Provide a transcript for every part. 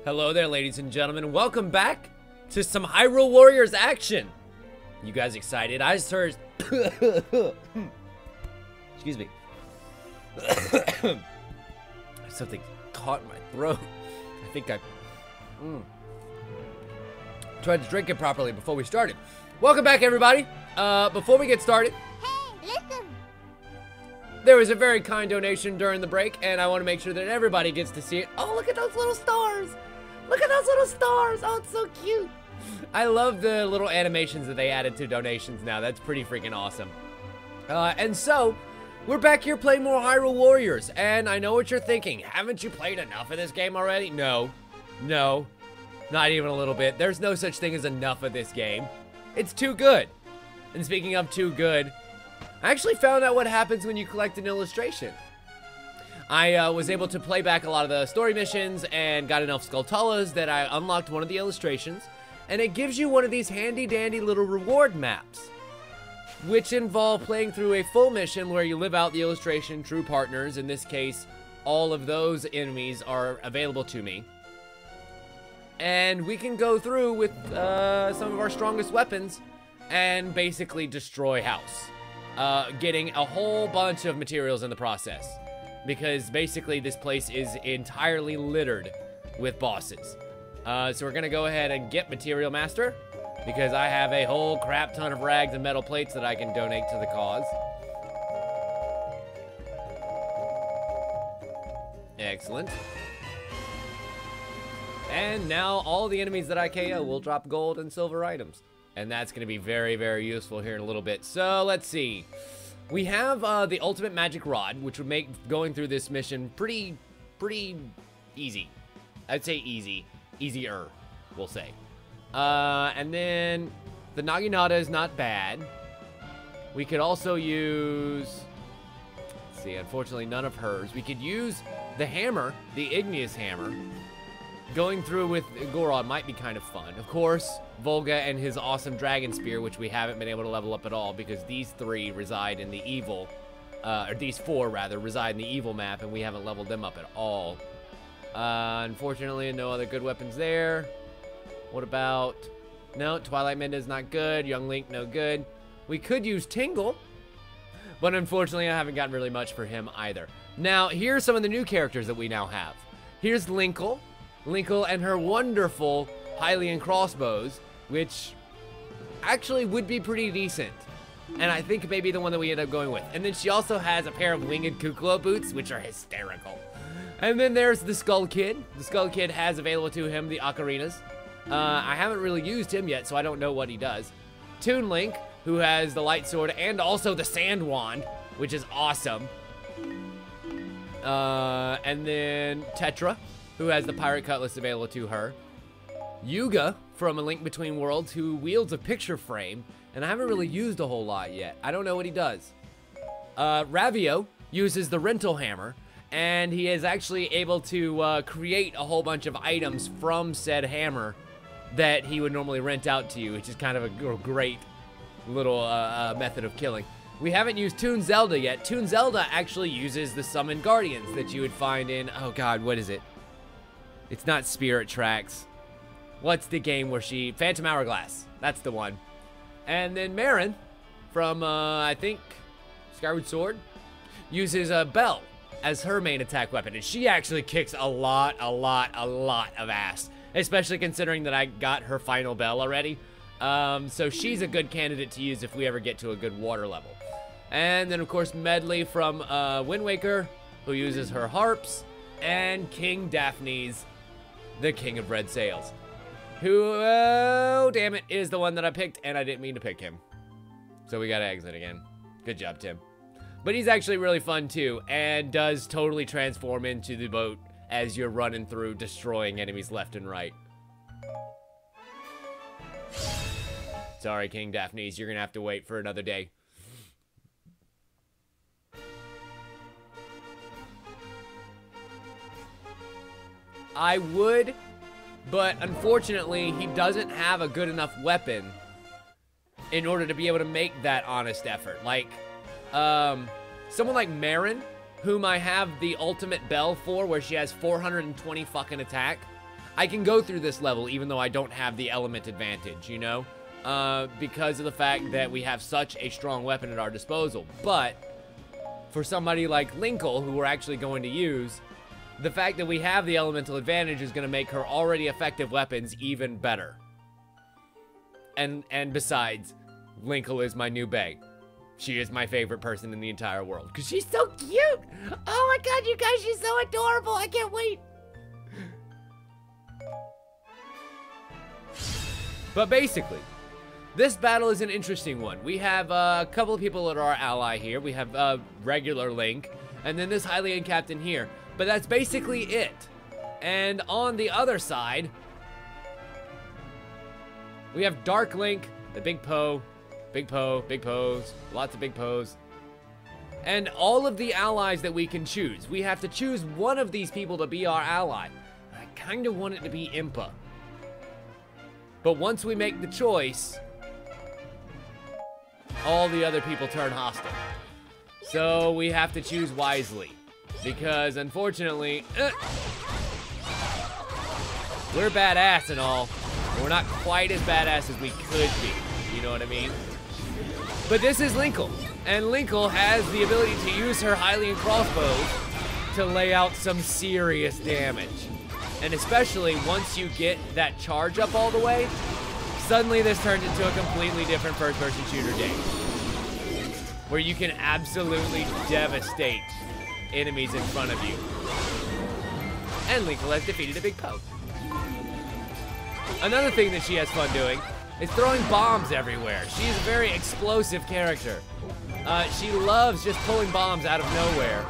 Hello there, ladies and gentlemen. Welcome back to some Hyrule Warriors action. You guys excited? I just heard... Excuse me. Something caught in my throat. I think I... tried to drink it properly before we started. Welcome back, everybody. Before we get started... Hey, listen. There was a very kind donation during the break, and I want to make sure that everybody gets to see it. Oh, look at those little stars. Look at those little stars. Oh, it's so cute. I love the little animations that they added to donations now. That's pretty freaking awesome. And so, we're back here playing more Hyrule Warriors. And I know what you're thinking. Haven't you played enough of this game already? No. No. Not even a little bit. There's no such thing as enough of this game. It's too good. And speaking of too good, I actually found out what happens when you collect an illustration. I was able to play back a lot of the story missions and got enough Skulltulas that I unlocked one of the illustrations, and it gives you one of these handy-dandy little reward maps, which involve playing through a full mission where you live out the illustration, true partners. In this case, all of those enemies are available to me. And we can go through with some of our strongest weapons and basically destroy house. Getting a whole bunch of materials in the process. Because basically this place is entirely littered with bosses. So we're gonna go ahead and get Material Master, because I have a whole crap ton of rags and metal plates that I can donate to the cause. Excellent. And now all the enemies that I KO will drop gold and silver items. And that's gonna be very, very useful here in a little bit. So let's see. We have the ultimate magic rod, which would make going through this mission pretty easy. I'd say easy. Easier, we'll say. And then the Naginata is not bad. We could also use... Let's see, unfortunately none of hers. We could use the hammer, the igneous hammer. Going through with Gorod might be kind of fun. Of course, Volga and his awesome dragon spear, which we haven't been able to level up at all because these three reside in the evil, or these four rather, reside in the evil map, and we haven't leveled them up at all. Unfortunately, no other good weapons there. What about... No, Twilight Mend is not good. Young Link, no good. We could use Tingle, but unfortunately, I haven't gotten really much for him either. Now, here's some of the new characters that we now have. Here's Linkle. Linkle and her wonderful Hylian crossbows, which actually would be pretty decent. And I think maybe the one that we end up going with. And then she also has a pair of winged Kuklo boots, which are hysterical. And then there's the Skull Kid. The Skull Kid has available to him the ocarinas. I haven't really used him yet, so I don't know what he does. Toon Link, who has the light sword and also the sand wand, which is awesome. And then Tetra, who has the pirate cutlass available to her. Yuga from A Link Between Worlds, who wields a picture frame, and I haven't really used a whole lot yet. I don't know what he does. Ravio uses the rental hammer, and he is actually able to create a whole bunch of items from said hammer that he would normally rent out to you, which is kind of a great little method of killing. We haven't used Toon Zelda yet. Toon Zelda actually uses the Summoned Guardians that you would find in, oh god, what is it? It's not Spirit Tracks. What's the game where she... Phantom Hourglass. That's the one. And then Marin from, I think, Skyward Sword, uses a bell as her main attack weapon. And she actually kicks a lot of ass. Especially considering that I got her final bell already. So she's a good candidate to use if we ever get to a good water level. And then, of course, Medley from Wind Waker, who uses her harps. And King Daphne's the King of Red Sails, who, oh, damn it, is the one that I picked, and I didn't mean to pick him. So we gotta exit again. Good job, Tim. But he's actually really fun, too, and does totally transform into the boat as you're running through, destroying enemies left and right. Sorry, King Daphne's, you're gonna have to wait for another day. I would, but unfortunately, he doesn't have a good enough weapon in order to be able to make that honest effort. Like, someone like Marin, whom I have the ultimate bell for, where she has 420 fucking attack, I can go through this level even though I don't have the element advantage, you know? Because of the fact that we have such a strong weapon at our disposal. But for somebody like Linkle, who we're actually going to use, the fact that we have the elemental advantage is going to make her already effective weapons even better. And besides, Linkle is my new bae. She is my favorite person in the entire world because she's so cute. Oh my god, you guys, she's so adorable. I can't wait. But basically, this battle is an interesting one. We have a couple of people that are our ally here. We have regular Link, and then this Hylian captain here. But that's basically it. And on the other side, we have Dark Link, the Big Poe, Big Poes, lots of Big Poes. And all of the allies that we can choose. We have to choose one of these people to be our ally. I kind of want it to be Impa. But once we make the choice, all the other people turn hostile. So we have to choose wisely. Because unfortunately, we're badass and all. But we're not quite as badass as we could be. You know what I mean? But this is Linkle. And Linkle has the ability to use her Hylian crossbows to lay out some serious damage. And especially once you get that charge up all the way, suddenly this turns into a completely different first-person shooter game. Where you can absolutely devastate enemies in front of you. And Linkle has defeated a Big Poe. Another thing that she has fun doing is throwing bombs everywhere. She's a very explosive character. She loves just pulling bombs out of nowhere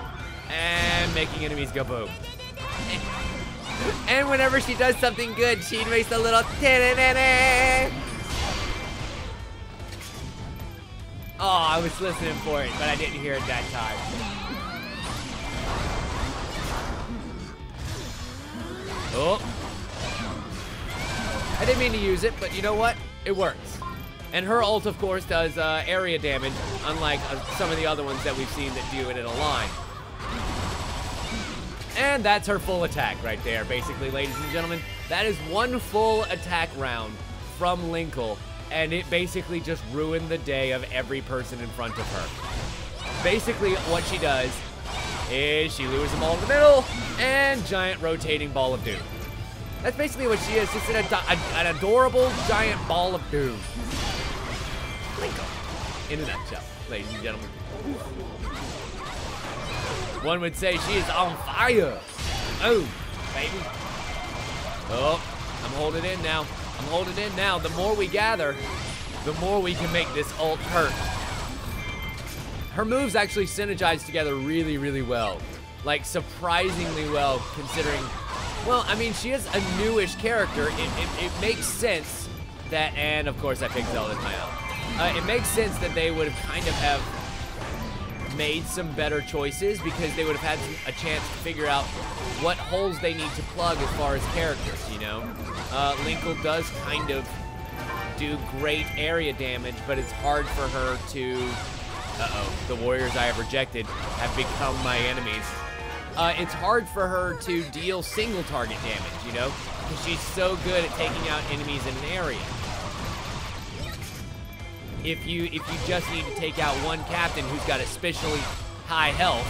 and making enemies go boom. And whenever she does something good, she makes a little ta-da-da-da. Oh, I was listening for it, but I didn't hear it that time. Oh. I didn't mean to use it, but you know what? It works. And her ult, of course, does area damage, unlike some of the other ones that we've seen that do it in a line. And that's her full attack right there, basically, ladies and gentlemen. That is one full attack round from Linkle, and it basically just ruined the day of every person in front of her. Basically, what she does is she lures them all in the middle, and giant rotating ball of doom. That's basically what she is, just an adorable giant ball of doom. Linkle, in a nutshell, ladies and gentlemen. One would say she is on fire. Oh, baby. Oh, I'm holding in now. I'm holding in now. The more we gather, the more we can make this ult hurt. Her moves actually synergize together really, really well. Like, surprisingly well, considering... Well, I mean, she is a newish character. It makes sense that... And, of course, I picked Zelda in my own. It makes sense that they would have made some better choices because they would have had a chance to figure out what holes they need to plug as far as characters, you know? Linkle does kind of do great area damage, but it's hard for her to... Uh-oh, the warriors I have rejected have become my enemies. It's hard for her to deal single target damage, you know? Because she's so good at taking out enemies in an area. If you just need to take out one captain who's got especially high health,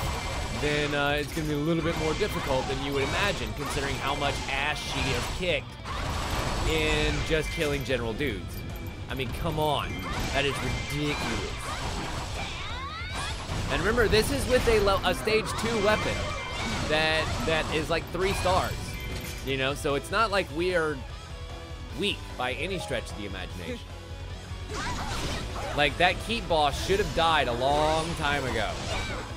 then it's going to be a little bit more difficult than you would imagine, considering how much ass she has kicked in just killing general dudes. I mean, come on. That is ridiculous. And remember, this is with a stage 2 weapon that is like 3 stars, you know? So it's not like we are weak by any stretch of the imagination. Like, that Keep boss should have died a long time ago.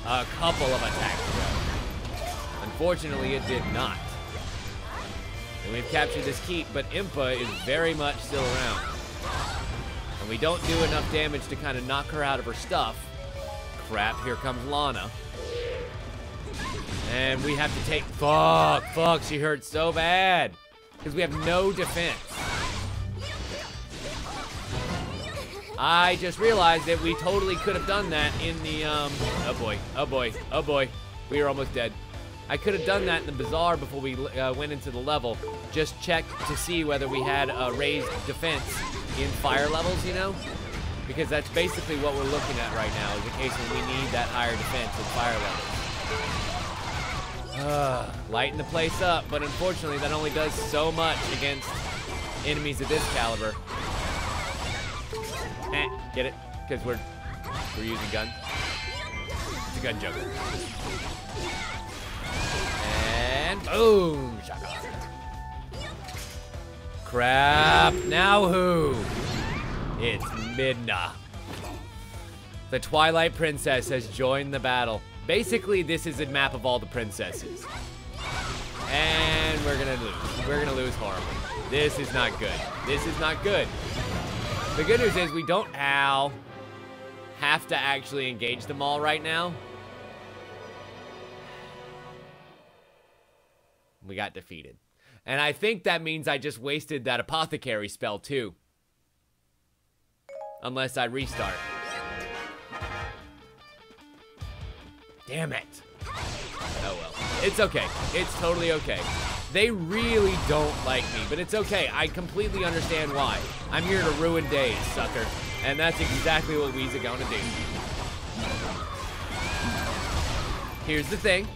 A couple of attacks ago. Unfortunately, it did not. And we've captured this Keep, but Impa is very much still around. And we don't do enough damage to kind of knock her out of her stuff. Crap, here comes Lana. And we have to take... Fuck, she hurt so bad. Because we have no defense. I just realized that we totally could have done that in the, oh boy. We are almost dead. I could have done that in the bazaar before we went into the level. Just check to see whether we had a raised defense in fire levels, you know? Because that's basically what we're looking at right now, is the case when we need that higher defense in fire levels. Lighten the place up, but unfortunately that only does so much against enemies of this caliber. Get it? Because we're using guns. It's a gun juggler. And boom! Shaka. Crap! Now who? It's Midna. The Twilight Princess has joined the battle. Basically, this is a map of all the princesses. And we're gonna lose. We're gonna lose horribly. This is not good. This is not good. The good news is we don't have to actually engage them all right now. We got defeated. And I think that means I just wasted that apothecary spell too. Unless I restart. Damn it. Oh well. It's okay. It's totally okay. They really don't like me, but it's okay. I completely understand why. I'm here to ruin days, sucker. And that's exactly what we's gonna do. Here's the thing.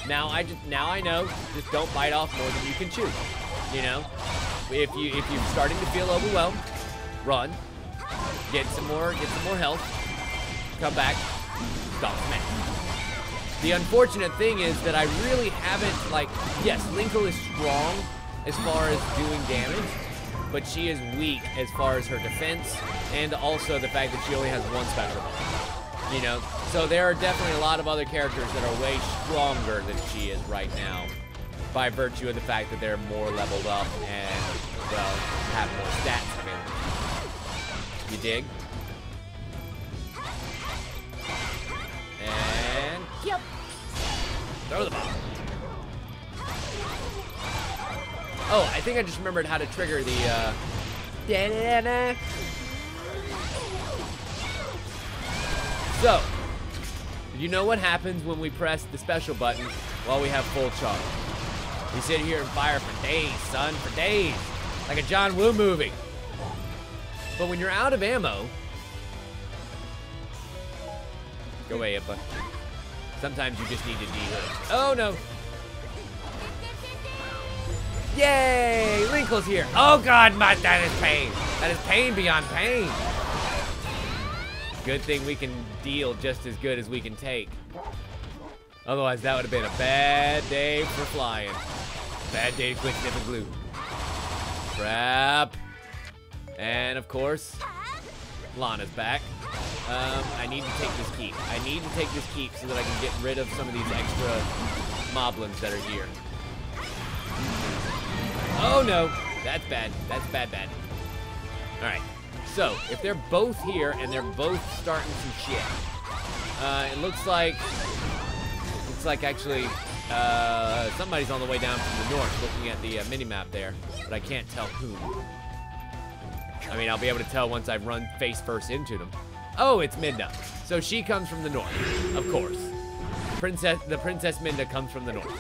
Now I know, just don't bite off more than you can chew. You know? If you're starting to feel overwhelmed, run. Get some more health. Come back. Stop smack. The unfortunate thing is that I really haven't, like, yes, Linkle is strong as far as doing damage, but she is weak as far as her defense, and also the fact that she only has one special move. You know? So there are definitely a lot of other characters that are way stronger than she is right now, by virtue of the fact that they're more leveled up and, well, have more stats available. You dig? And yep. Throw the bomb. Oh, I think I just remembered how to trigger the So, you know what happens when we press the special button while we have full charge? We sit here and fire for days, son, for days. Like a John Woo movie. But when you're out of ammo, go away, Impa. Sometimes you just need to de-hood. Oh no! Yay! Linkle's here. Oh god, that is pain. That is pain beyond pain. Good thing we can deal just as good as we can take. Otherwise, that would have been a bad day for flying. Bad day to quit sniffing glue. Crap. And of course, Lana's back. I need to take this keep. I need to take this keep so that I can get rid of some of these extra moblins that are here. Oh no, that's bad. That's bad. All right. So if they're both here and they're both starting some shit, it looks like actually somebody's on the way down from the north, looking at the mini map there, but I can't tell who. I mean, I'll be able to tell once I've run face first into them. Oh, it's Midna. So she comes from the north, of course. The Princess Midna comes from the north.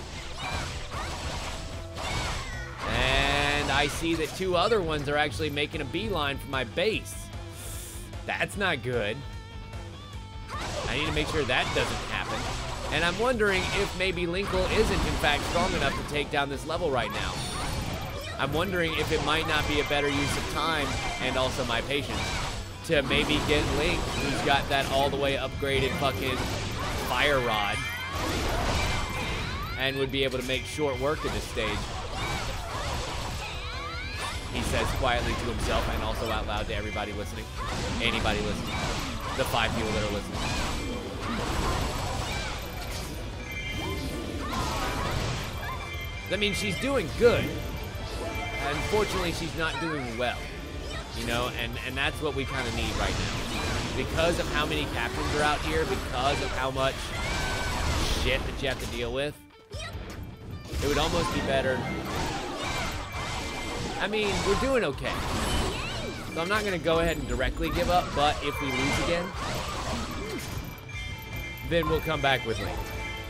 And I see that two other ones are actually making a beeline for my base. That's not good. I need to make sure that doesn't happen. And I'm wondering if maybe Linkle isn't in fact strong enough to take down this level right now. I'm wondering if it might not be a better use of time, and also my patience, to maybe get Link, who's got that all the way upgraded fucking fire rod, and would be able to make short work of this stage. He says quietly to himself and also out loud to everybody listening. Anybody listening. The 5 people that are listening. That means she's doing good. Unfortunately, she's not doing well, you know, and that's what we kind of need right now. Because of how many captains are out here, because of how much shit that you have to deal with, it would almost be better. I mean, we're doing okay. So I'm not going to go ahead and directly give up, but if we lose again, then we'll come back with Link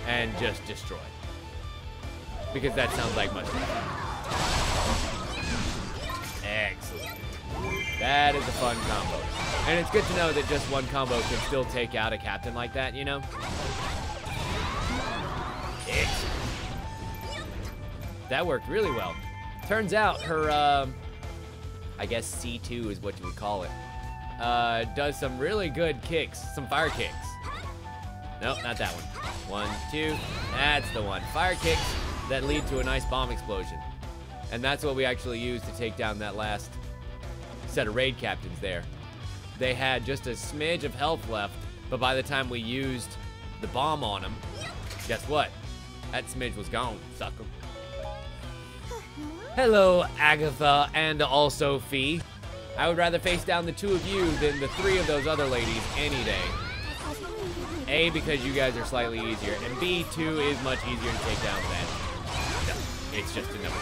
and just destroy. because that sounds like much better. Excellent. That is a fun combo. And it's good to know that just one combo can still take out a captain like that, you know? Excellent. That worked really well. Turns out her, I guess C2 is what you would call it, does some really good kicks, some fire kicks. Nope, not that one. 1, 2, that's the one. Fire kicks that lead to a nice bomb explosion. And that's what we actually used to take down that last set of raid captains there. They had just a smidge of health left, but by the time we used the bomb on them, guess what? That smidge was gone, sucker. Hello, Agatha, and also Fee. I would rather face down the 2 of you than the 3 of those other ladies any day. A, because you guys are slightly easier, and B, 2 is much easier to take down than. No, it's just a number.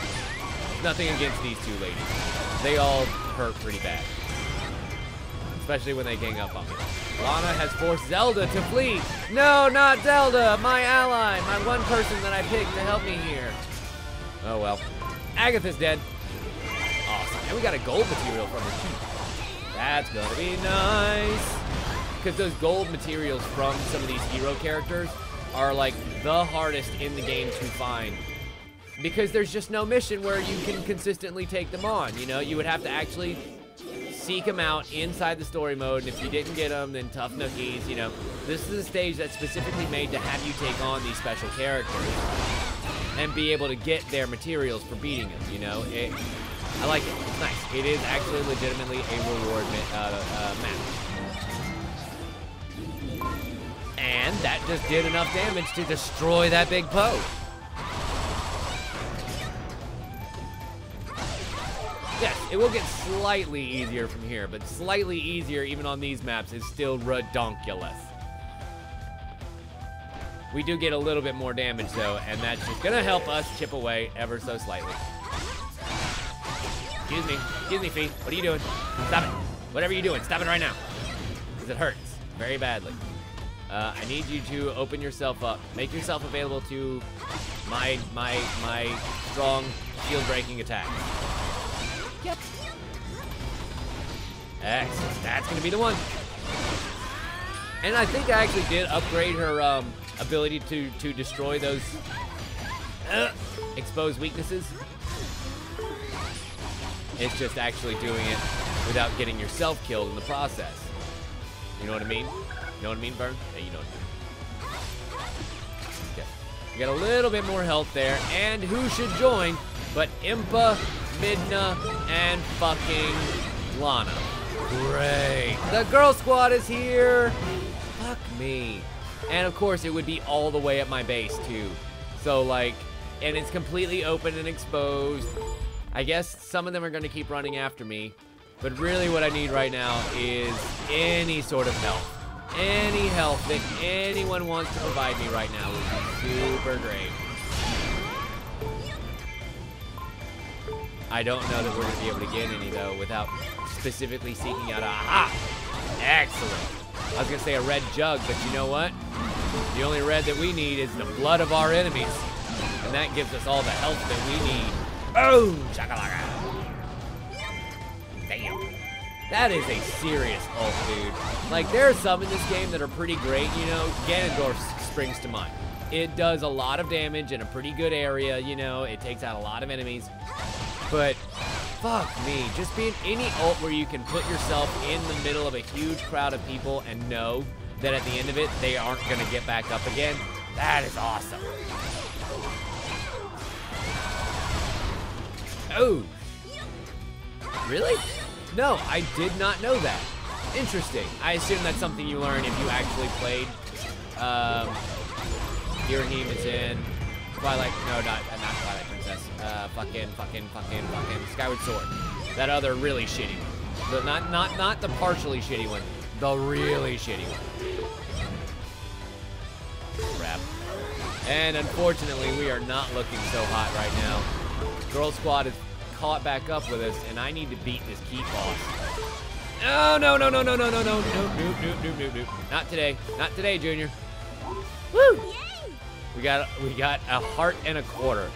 Nothing against these 2 ladies. They all hurt pretty bad. Especially when they gang up on me. Lana has forced Zelda to flee. No, not Zelda, my ally, my one person that I picked to help me here. Oh well. Agatha's dead. Awesome. And we got a gold material from her too. That's gonna be nice. Because those gold materials from some of these hero characters are like the hardest in the game to find. Because there's just no mission where you can consistently take them on. You know, you would have to actually seek them out inside the story mode. And if you didn't get them, then tough nookies, you know. This is a stage that's specifically made to have you take on these special characters and be able to get their materials for beating them, you know. I like it. It's nice. It is actually legitimately a reward map. And that just did enough damage to destroy that big Poe. Yes, it will get slightly easier from here, but slightly easier even on these maps is still redonkulous. We do get a little bit more damage though, and that's just gonna help us chip away ever so slightly. Excuse me, Fee. What are you doing? Stop it. Whatever you're doing, stop it right now. Because it hurts very badly. I need you to open yourself up. Make yourself available to my strong shield-breaking attack. Yep. Excellent. That's gonna be the one. And I think I actually did upgrade her ability to destroy those exposed weaknesses. It's just actually doing it without getting yourself killed in the process. You know what I mean? You know what I mean, Vern? Yeah, you know what I mean. Okay. We got a little bit more health there. And who should join but Impa, Midna, and fucking Lana. Great. The girl squad is here. Fuck me. And of course, it would be all the way at my base, too. So, like, and it's completely open and exposed. I guess some of them are going to keep running after me. But really what I need right now is any sort of help. Any help that anyone wants to provide me right now would be super great. I don't know that we're going to be able to get any, though, without specifically seeking out a... Aha! Excellent. I was going to say a red jug, but you know what? The only red that we need is the blood of our enemies. And that gives us all the health that we need. Boom! Shakalaka! Damn. That is a serious ult, dude. Like, there are some in this game that are pretty great, you know. Ganondorf springs to mind. It does a lot of damage in a pretty good area, you know. It takes out a lot of enemies. But, fuck me. Just being any ult where you can put yourself in the middle of a huge crowd of people and know that at the end of it, they aren't going to get back up again. That is awesome. Oh. Really? No, I did not know that. Interesting. I assume that's something you learn if you actually played. Irahim is in Twilight. No, not Twilight Princess. Fucking Skyward Sword. That other really shitty one. Not the partially shitty one. The really shitty one. Crap. And unfortunately, we are not looking so hot right now. Girl Squad is caught back up with us, and I need to beat this key boss. No. Nope. Not today, Junior. Woo! We got a heart and a quarter.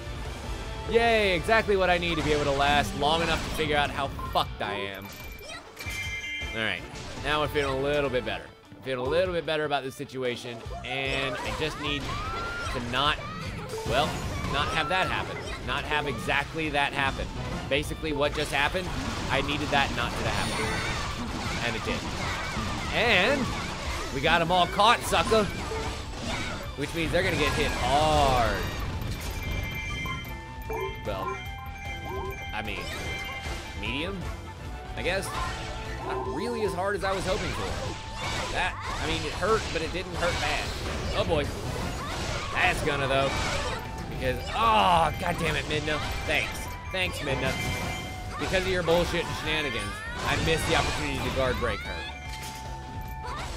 Yay, exactly what I need to be able to last long enough to figure out how fucked I am. Alright, now we're feeling a little bit better. I'm feeling a little bit better about this situation, and I just need to not have that happen. Not have exactly that happen. Basically, what just happened, I needed that not to happen. And it did. And we got them all caught, sucker. Which means they're gonna get hit hard. Well, I mean, medium, I guess. Not really as hard as I was hoping for. That, I mean, it hurt, but it didn't hurt bad. Oh boy. That's gonna though. Because, oh, god damn it, Midna. Thanks, Midna. Because of your bullshit and shenanigans, I missed the opportunity to guard break her.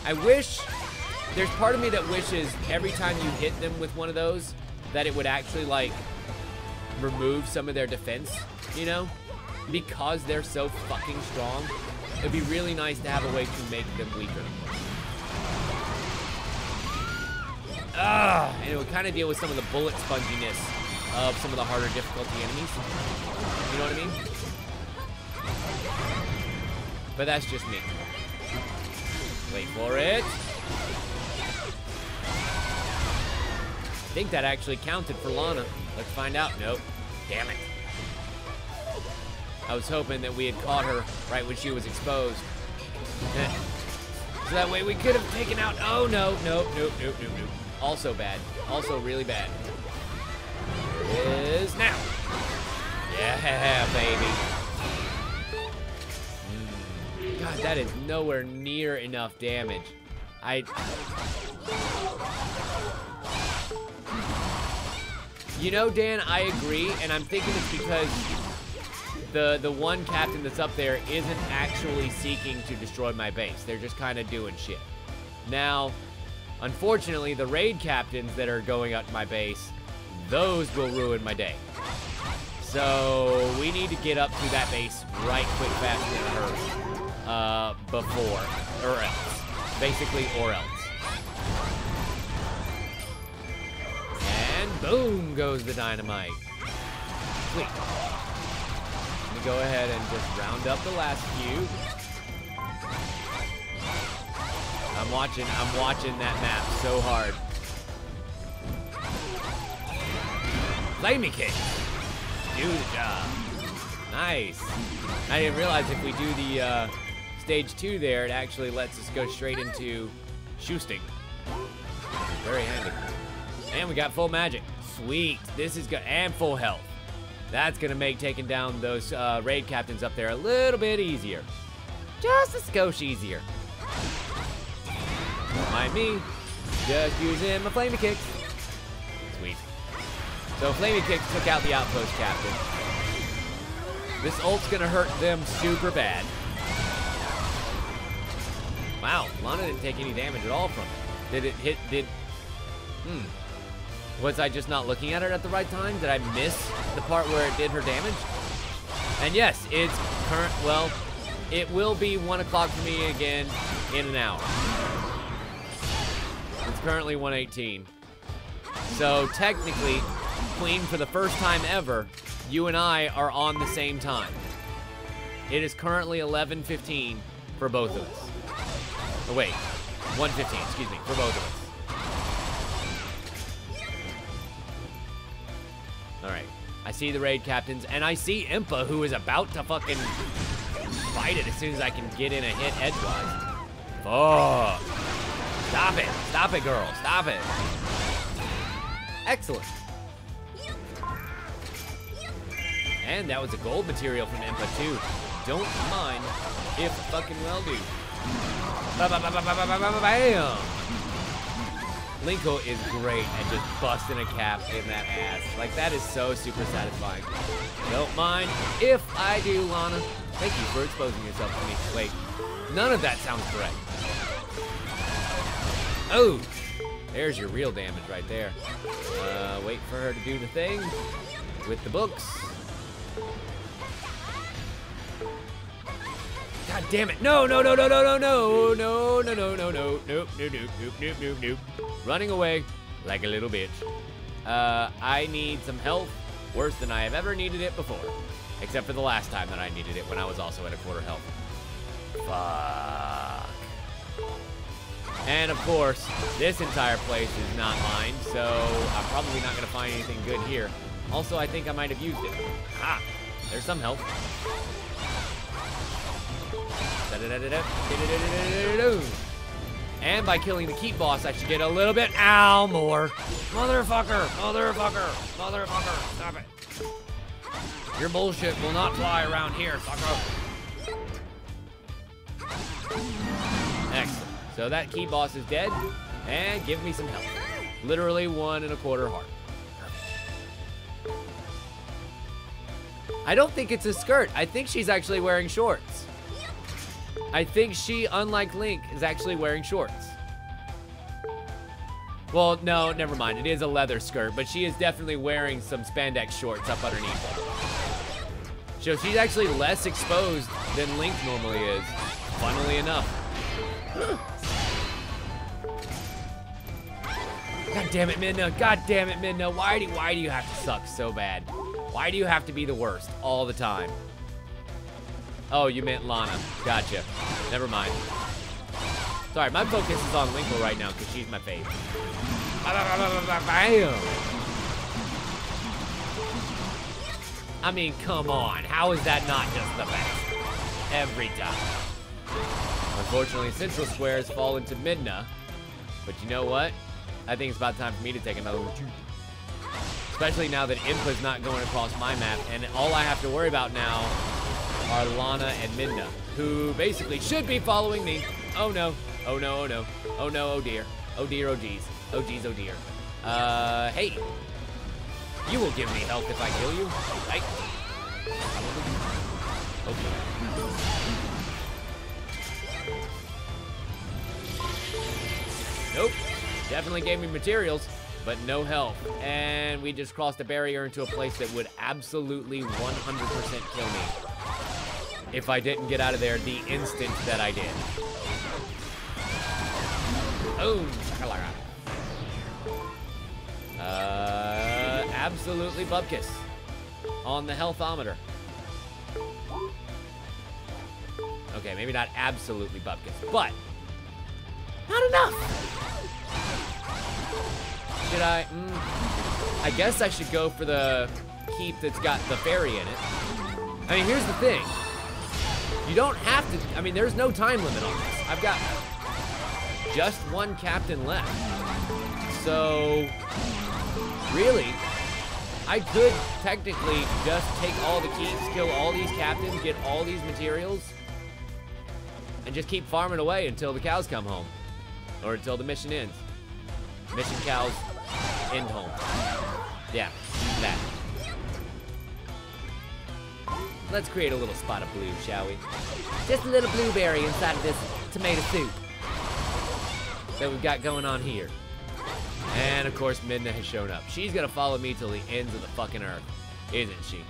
I wish, there's part of me that wishes every time you hit them with one of those, that it would actually, like, remove some of their defense, you know? Because they're so fucking strong, it'd be really nice to have a way to make them weaker. And it would kind of deal with some of the bullet sponginess of some of the harder difficulty enemies. You know what I mean? But that's just me. Wait for it. I think that actually counted for Lana. Let's find out. Nope. Damn it. I was hoping that we had caught her right when she was exposed. So that way we could have taken out... Oh, no. Nope. Also bad. Also really bad. Is now. Yeah, baby. God, that is nowhere near enough damage. You know, Dan, I agree, and I'm thinking it's because the one captain that's up there isn't actually seeking to destroy my base. They're just kind of doing shit. Now, unfortunately, the raid captains that are going up my base, those will ruin my day. So we need to get up to that base right quick, fast, and in a hurry. Before, or else. Basically, or else. And boom goes the dynamite. Sweet. Let me go ahead and just round up the last few. I'm watching that map so hard. Flamey kick. Do the job. Nice. I didn't realize if we do the stage 2 there, it actually lets us go straight into shoosting. Very handy. And we got full magic. Sweet. This is good. And full health. That's gonna make taking down those raid captains up there a little bit easier. Just a skosh easier. Don't mind me. Just using my flamey kicks. Sweet. So flamey kicks took out the outpost captain. This ult's gonna hurt them super bad. Wow, Lana didn't take any damage at all from it. Did it hit, Was I just not looking at it at the right time? Did I miss the part where it did her damage? And yes, it's well, it will be 1 o'clock for me again in an hour. It's currently 1:18. So technically, Queen, for the first time ever, you and I are on the same time. It is currently 11:15 for both of us. Oh wait, 1:15, excuse me, for both of us. All right, I see the raid captains, and I see Impa, who is about to fucking fight it as soon as I can get in a hit edgewise. Fuck. Stop it, girl, stop it. Excellent. And that was a gold material from Impa too. Don't mind if fucking well do. Bam! Linko is great at just busting a cap in that ass. Like, that is so super satisfying. Don't mind if I do, Lana. Thank you for exposing yourself to me. Wait, none of that sounds correct. Oh, there's your real damage right there. Wait for her to do the thing with the books. God damn it. No. Nope. Running away like a little bitch. I need some health worse than I have ever needed it before. Except for the last time that I needed it when I was also at a quarter health. Fuck. And of course, this entire place is not mine, so I'm probably not gonna find anything good here. Also, I think I might have used it. Ah, there's some health. And by killing the keep boss, I should get a little bit, ow, more. Motherfucker, motherfucker, motherfucker, stop it. Your bullshit will not fly around here, sucker. Excellent. So that key boss is dead, and give me some health. Literally 1 1/4 heart. I don't think it's a skirt. I think she's actually wearing shorts. I think she, unlike Link, is actually wearing shorts. Well, no, never mind. It is a leather skirt, but she is definitely wearing some spandex shorts up underneath. So she's actually less exposed than Link normally is, funnily enough. God damn it, Midna. God damn it, Midna. Why do you have to suck so bad? Why do you have to be the worst all the time? Oh, you meant Lana. Gotcha. Never mind. Sorry, my focus is on Linkle right now because she's my fave. Bam! I mean, come on. How is that not just the best? Every time. Unfortunately, Central Squares fall into Midna. But you know what? I think it's about time for me to take another one too. Especially now that Impa's not going across my map, and all I have to worry about now are Lana and Midna, who basically should be following me. Oh no, oh no, oh no, oh no, oh dear, oh dear, oh geez, oh geez, oh dear. Hey, you will give me help if I kill you, right? Okay. Nope. Definitely gave me materials, but no health. And we just crossed a barrier into a place that would absolutely 100% kill me if I didn't get out of there the instant that I did. Oh, absolutely bupkis on the healthometer. Okay, maybe not absolutely bupkis, but not enough. Should I? I guess I should go for the keep that's got the fairy in it. I mean, here's the thing. You don't have to, I mean, there's no time limit on this. I've got just one captain left. So, really, I could technically just take all the keeps, kill all these captains, get all these materials, and just keep farming away until the cows come home. Or until the mission ends. Mission cows end home. Yeah, that. Let's create a little spot of blue, shall we? Just a little blueberry inside of this tomato soup that we've got going on here. And of course, Midna has shown up. She's gonna follow me till the ends of the fucking earth, isn't she?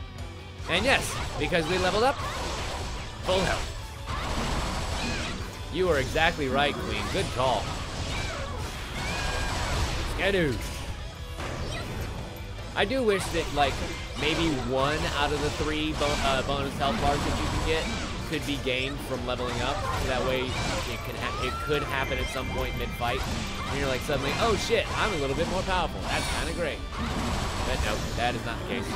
And yes, because we leveled up, full health. You are exactly right, Queen. Good call. Skadoosh. I do wish that, like, maybe 1 out of the 3 bonus health bars that you can get could be gained from leveling up. So that way it could happen at some point mid-fight. And you're like suddenly, oh shit, I'm a little bit more powerful. That's kind of great. But no, that is not the case.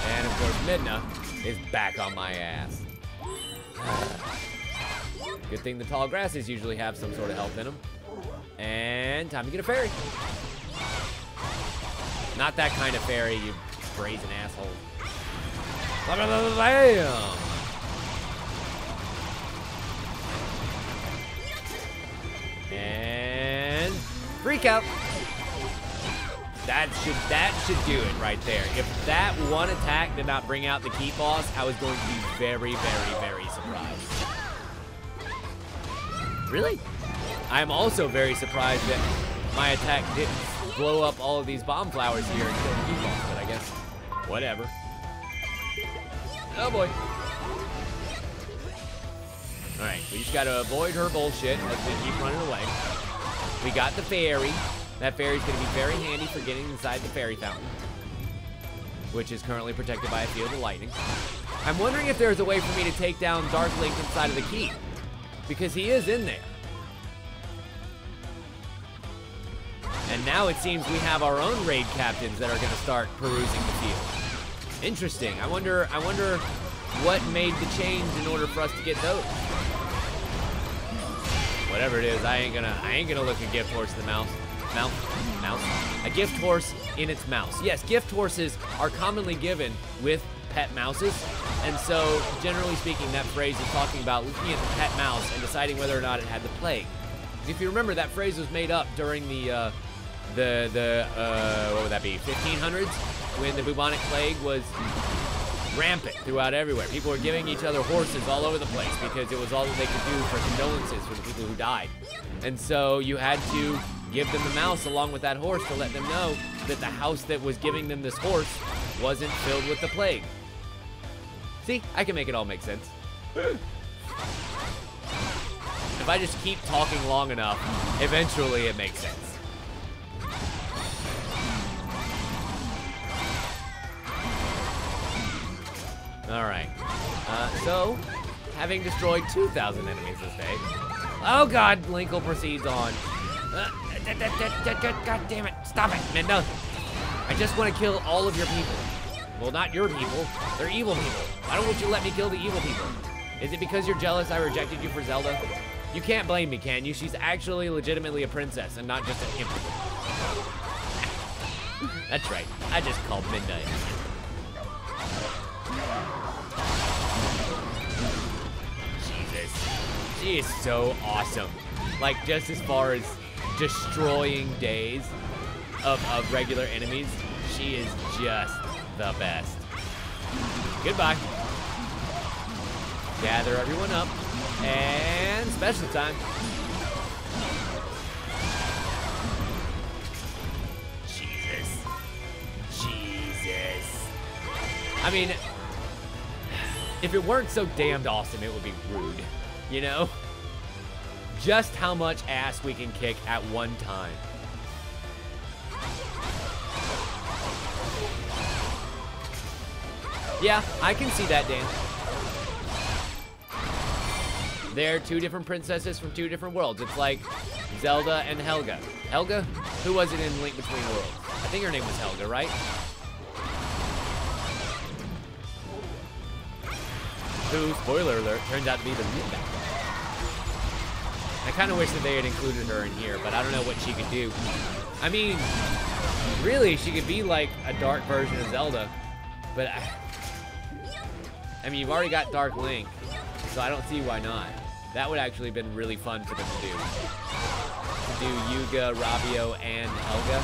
And of course, Midna is back on my ass. Good thing the tall grasses usually have some sort of health in them. And time to get a fairy. Not that kind of fairy, you brazen asshole. Bam! And freak out. That should do it right there. If that one attack did not bring out the keep boss, I was going to be very, very, very surprised. Really? I'm also very surprised that my attack didn't blow up all of these bomb flowers here and kill the keep boss, but I guess whatever. Oh boy. Alright, we just gotta avoid her bullshit as we keep running away. We got the fairy. That fairy's gonna be very handy for getting inside the fairy fountain. which is currently protected by a field of lightning. I'm wondering if there's a way for me to take down Dark Link inside of the keep, because he is in there. And now it seems we have our own raid captains that are going to start perusing the field. Interesting. I wonder what made the change in order for us to get those. Whatever it is, I ain't gonna look a gift horse in the mouth. A gift horse in its mouse. Yes, gift horses are commonly given with pet mouses, and so generally speaking, that phrase is talking about looking at the pet mouse and deciding whether or not it had the plague. If you remember, that phrase was made up during the what would that be, 1500s, when the bubonic plague was rampant throughout everywhere. People were giving each other horses all over the place because it was all that they could do for condolences for the people who died. And so you had to give them the mouse along with that horse to let them know that the house that was giving them this horse wasn't filled with the plague. See, I can make it all make sense. If I just keep talking long enough, eventually it makes sense. All right, so having destroyed 2,000 enemies this day. Oh God, Linkle proceeds on. God damn it, stop it, Minda. I just want to kill all of your people. Well, not your people, they're evil people. Why won't you let me kill the evil people? Is it because you're jealous I rejected you for Zelda? You can't blame me, can you? She's actually legitimately a princess and not just an imp. That's right, I just called Minda. Jesus, she is so awesome. Like, just as far as destroying days of regular enemies, she is just the best. Goodbye. Gather everyone up, and special time. Jesus. I mean, if it weren't so damned awesome, it would be rude, you know? Just how much ass we can kick at one time. Yeah, I can see that, Dan. They're two different princesses from two different worlds. It's like Zelda and Helga. Helga? Who was it in Link Between Worlds? I think her name was Helga, right? Who, spoiler alert, turns out to be the real bad guy. I kind of wish that they had included her in here, but I don't know what she could do. I mean, really, she could be like a dark version of Zelda, but I mean, you've already got Dark Link, so I don't see why not. That would actually have been really fun for them to do. To do Yuga, Rabio, and Helga.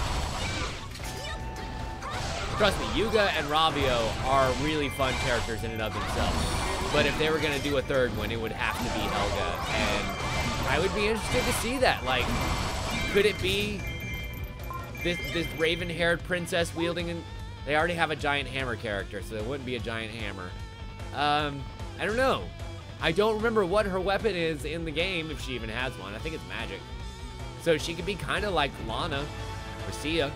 Trust me, Yuga and Rabio are really fun characters in and of themselves. But if they were gonna do a third one, it would have to be Helga, and I would be interested to see that. Like, could it be this raven-haired princess wielding, and they already have a giant hammer character, so there wouldn't be a giant hammer. I don't know. I don't remember what her weapon is in the game, if she even has one. I think it's magic. So she could be kind of like Lana or Sia.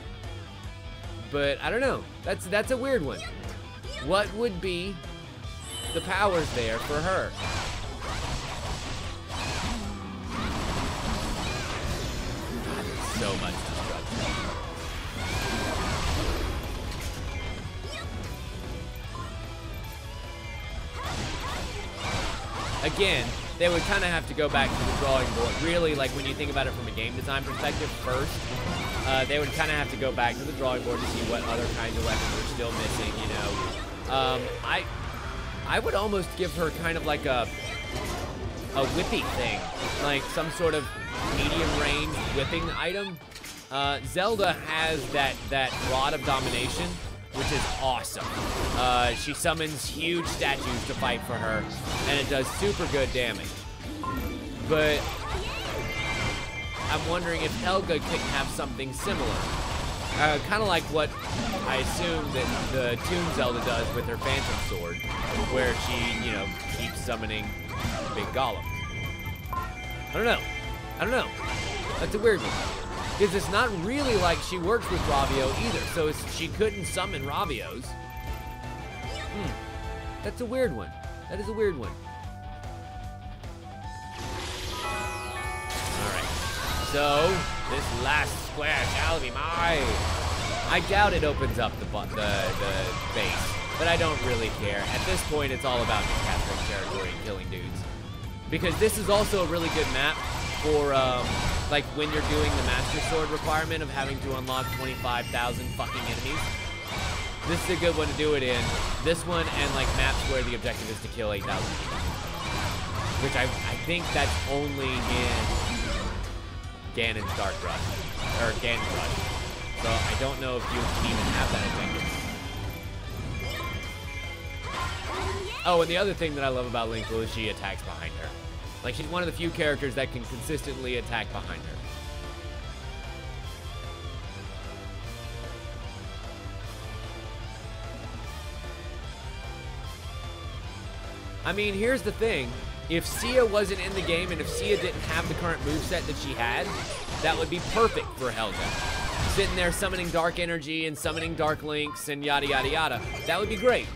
But I don't know. That's a weird one. What would be the powers there for her? God, there's so much destruction. Again, they would kind of have to go back to the drawing board. Really, like when you think about it from a game design perspective first, they would kind of have to go back to the drawing board to see what other kinds of weapons are still missing, you know. I would almost give her kind of like a whippy thing, like some sort of medium range whipping item. Zelda has that Rod of Domination, which is awesome. She summons huge statues to fight for her, and it does super good damage. But I'm wondering if Helga could have something similar. Kind of like what I assume that the Toon Zelda does with her Phantom Sword, where she, you know, keeps summoning big golems. I don't know. That's a weird one. Because it's not really like she works with Rabio either, so she couldn't summon Rabios. That's a weird one. That is a weird one. Alright. So, this last square shall be mine. I doubt it opens up the base, but I don't really care. At this point, it's all about capturing territory and killing dudes. Because this is also a really good map for, like, when you're doing the Master Sword requirement of having to unlock 25,000 fucking enemies. This is a good one to do it in. This one and, like, maps where the objective is to kill 8,000 people. Which I think that's only in Ganon's Dark Rush. Or Ganon's Rush. So I don't know if you can even have that objective. Oh, and the other thing that I love about Link is she attacks behind her. Like, she's one of the few characters that can consistently attack behind her. I mean, here's the thing. If Sia wasn't in the game and if Sia didn't have the current moveset that she had, that would be perfect for Helga. Sitting there summoning Dark Energy and summoning Dark Links and yada yada yada. That would be great.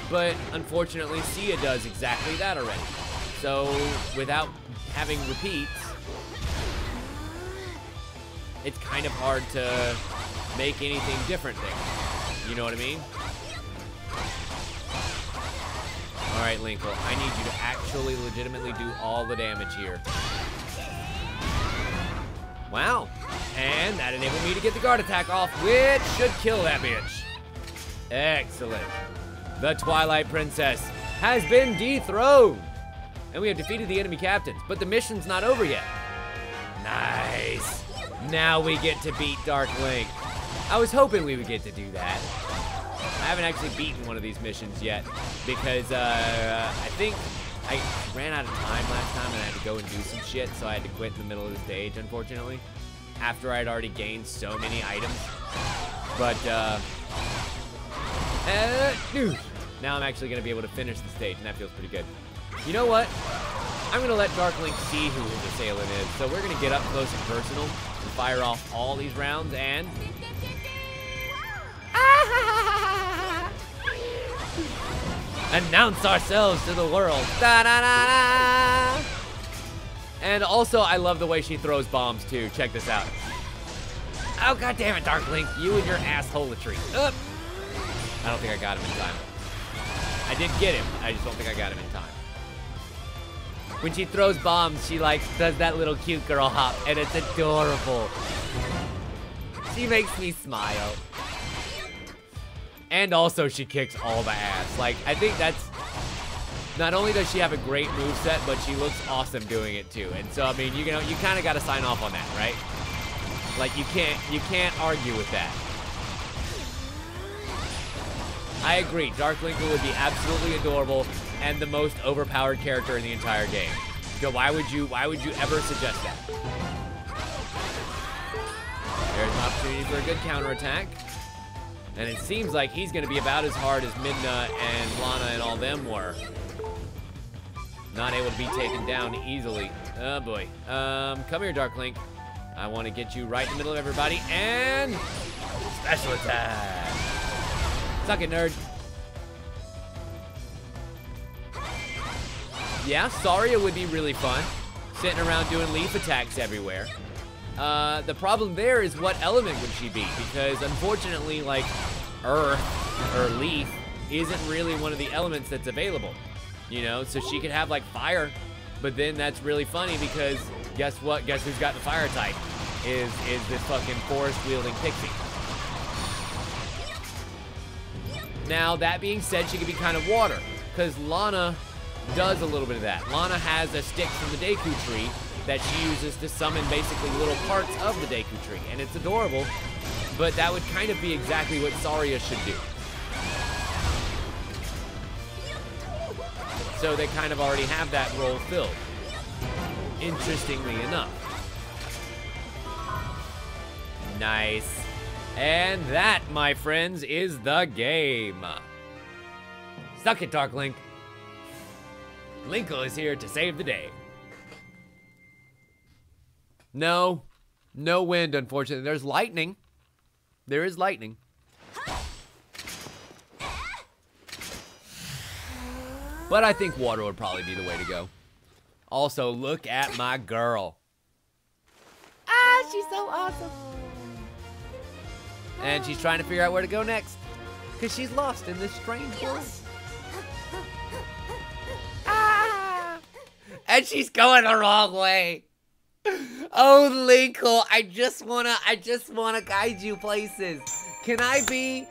But unfortunately, Sia does exactly that already. So, without having repeats, it's kind of hard to make anything different there. You know what I mean? Alright, Linkle, I need you to actually legitimately do all the damage here. Wow. And that enabled me to get the guard attack off, which should kill that bitch. Excellent. The Twilight Princess has been dethroned. And we have defeated the enemy captains, but the mission's not over yet. Nice. Now we get to beat Dark Link. I was hoping we would get to do that. I haven't actually beaten one of these missions yet because I think I ran out of time last time and I had to go and do some shit, so I had to quit in the middle of the stage, unfortunately, after I'd already gained so many items. But now I'm actually going to be able to finish the stage, and that feels pretty good. You know what? I'm going to let Dark Link see who his assailant is, so we're going to get up close and personal and fire off all these rounds and... announce ourselves to the world. Da, da, da, da. And also, I love the way she throws bombs too. Check this out. Oh, god damn it, Dark Link. You and your assholeetry. I don't think I got him in time. I did get him. I just don't think I got him in time. When she throws bombs, she like does that little cute girl hop, and it's adorable. She makes me smile. And also, she kicks all the ass. Like, I think that's... Not only does she have a great moveset, but she looks awesome doing it too. And so, I mean, you know, you kind of got to sign off on that, right? Like, you can't argue with that. I agree. Dark Linkle would be absolutely adorable and the most overpowered character in the entire game. So why would you ever suggest that? There's an opportunity for a good counterattack. And it seems like he's going to be about as hard as Midna and Lana and all them were. Not able to be taken down easily. Oh, boy. Come here, Dark Link. I want to get you right in the middle of everybody. And... special attack. Suck it, nerd. Yeah, Saria would be really fun. Sitting around doing leaf attacks everywhere. The problem there is what element would she be? Because unfortunately, like, Earth or Leaf isn't really one of the elements that's available. You know, so she could have like fire, but then that's really funny because guess what? Guess who's got the fire type? Is this fucking forest wielding pixie. Now that being said, she could be kind of water because Lana does a little bit of that. Lana has a stick from the Deku tree that she uses to summon basically little parts of the Deku tree, and it's adorable, but that would kind of be exactly what Saria should do. So they kind of already have that role filled, interestingly enough. Nice. And that, my friends, is the game. Suck it, Dark Link. Linkle is here to save the day. No wind, unfortunately. There's lightning. There is lightning. But I think water would probably be the way to go. Also, look at my girl. Ah, she's so awesome. And she's trying to figure out where to go next. Because she's lost in this strange world. Ah! And she's going the wrong way. Oh, Linkle, I just wanna guide you places. Can I be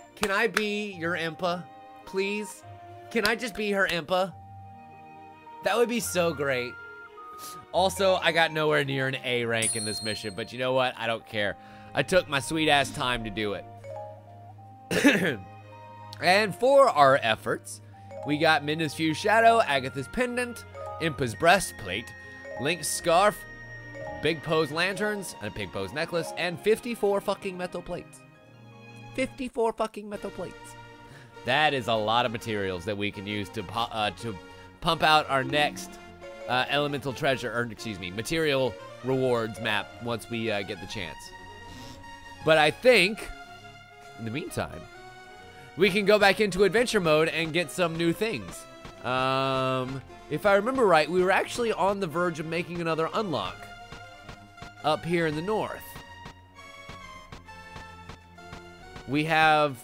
your Impa, please? Can I just be her Impa? That would be so great. Also, I got nowhere near an A rank in this mission, but you know what? I don't care. I took my sweet ass time to do it. And for our efforts, we got Midna's Fuse Shadow, Agatha's Pendant, Impa's Breastplate, Link's Scarf, Big Po's Lanterns, and a Big Po's Necklace, and 54 fucking metal plates. 54 fucking metal plates. That is a lot of materials that we can use to pump out our next elemental treasure, or excuse me, material rewards map once we get the chance. But I think, in the meantime, we can go back into adventure mode and get some new things. If I remember right, we were actually on the verge of making another unlock up here in the north. We have,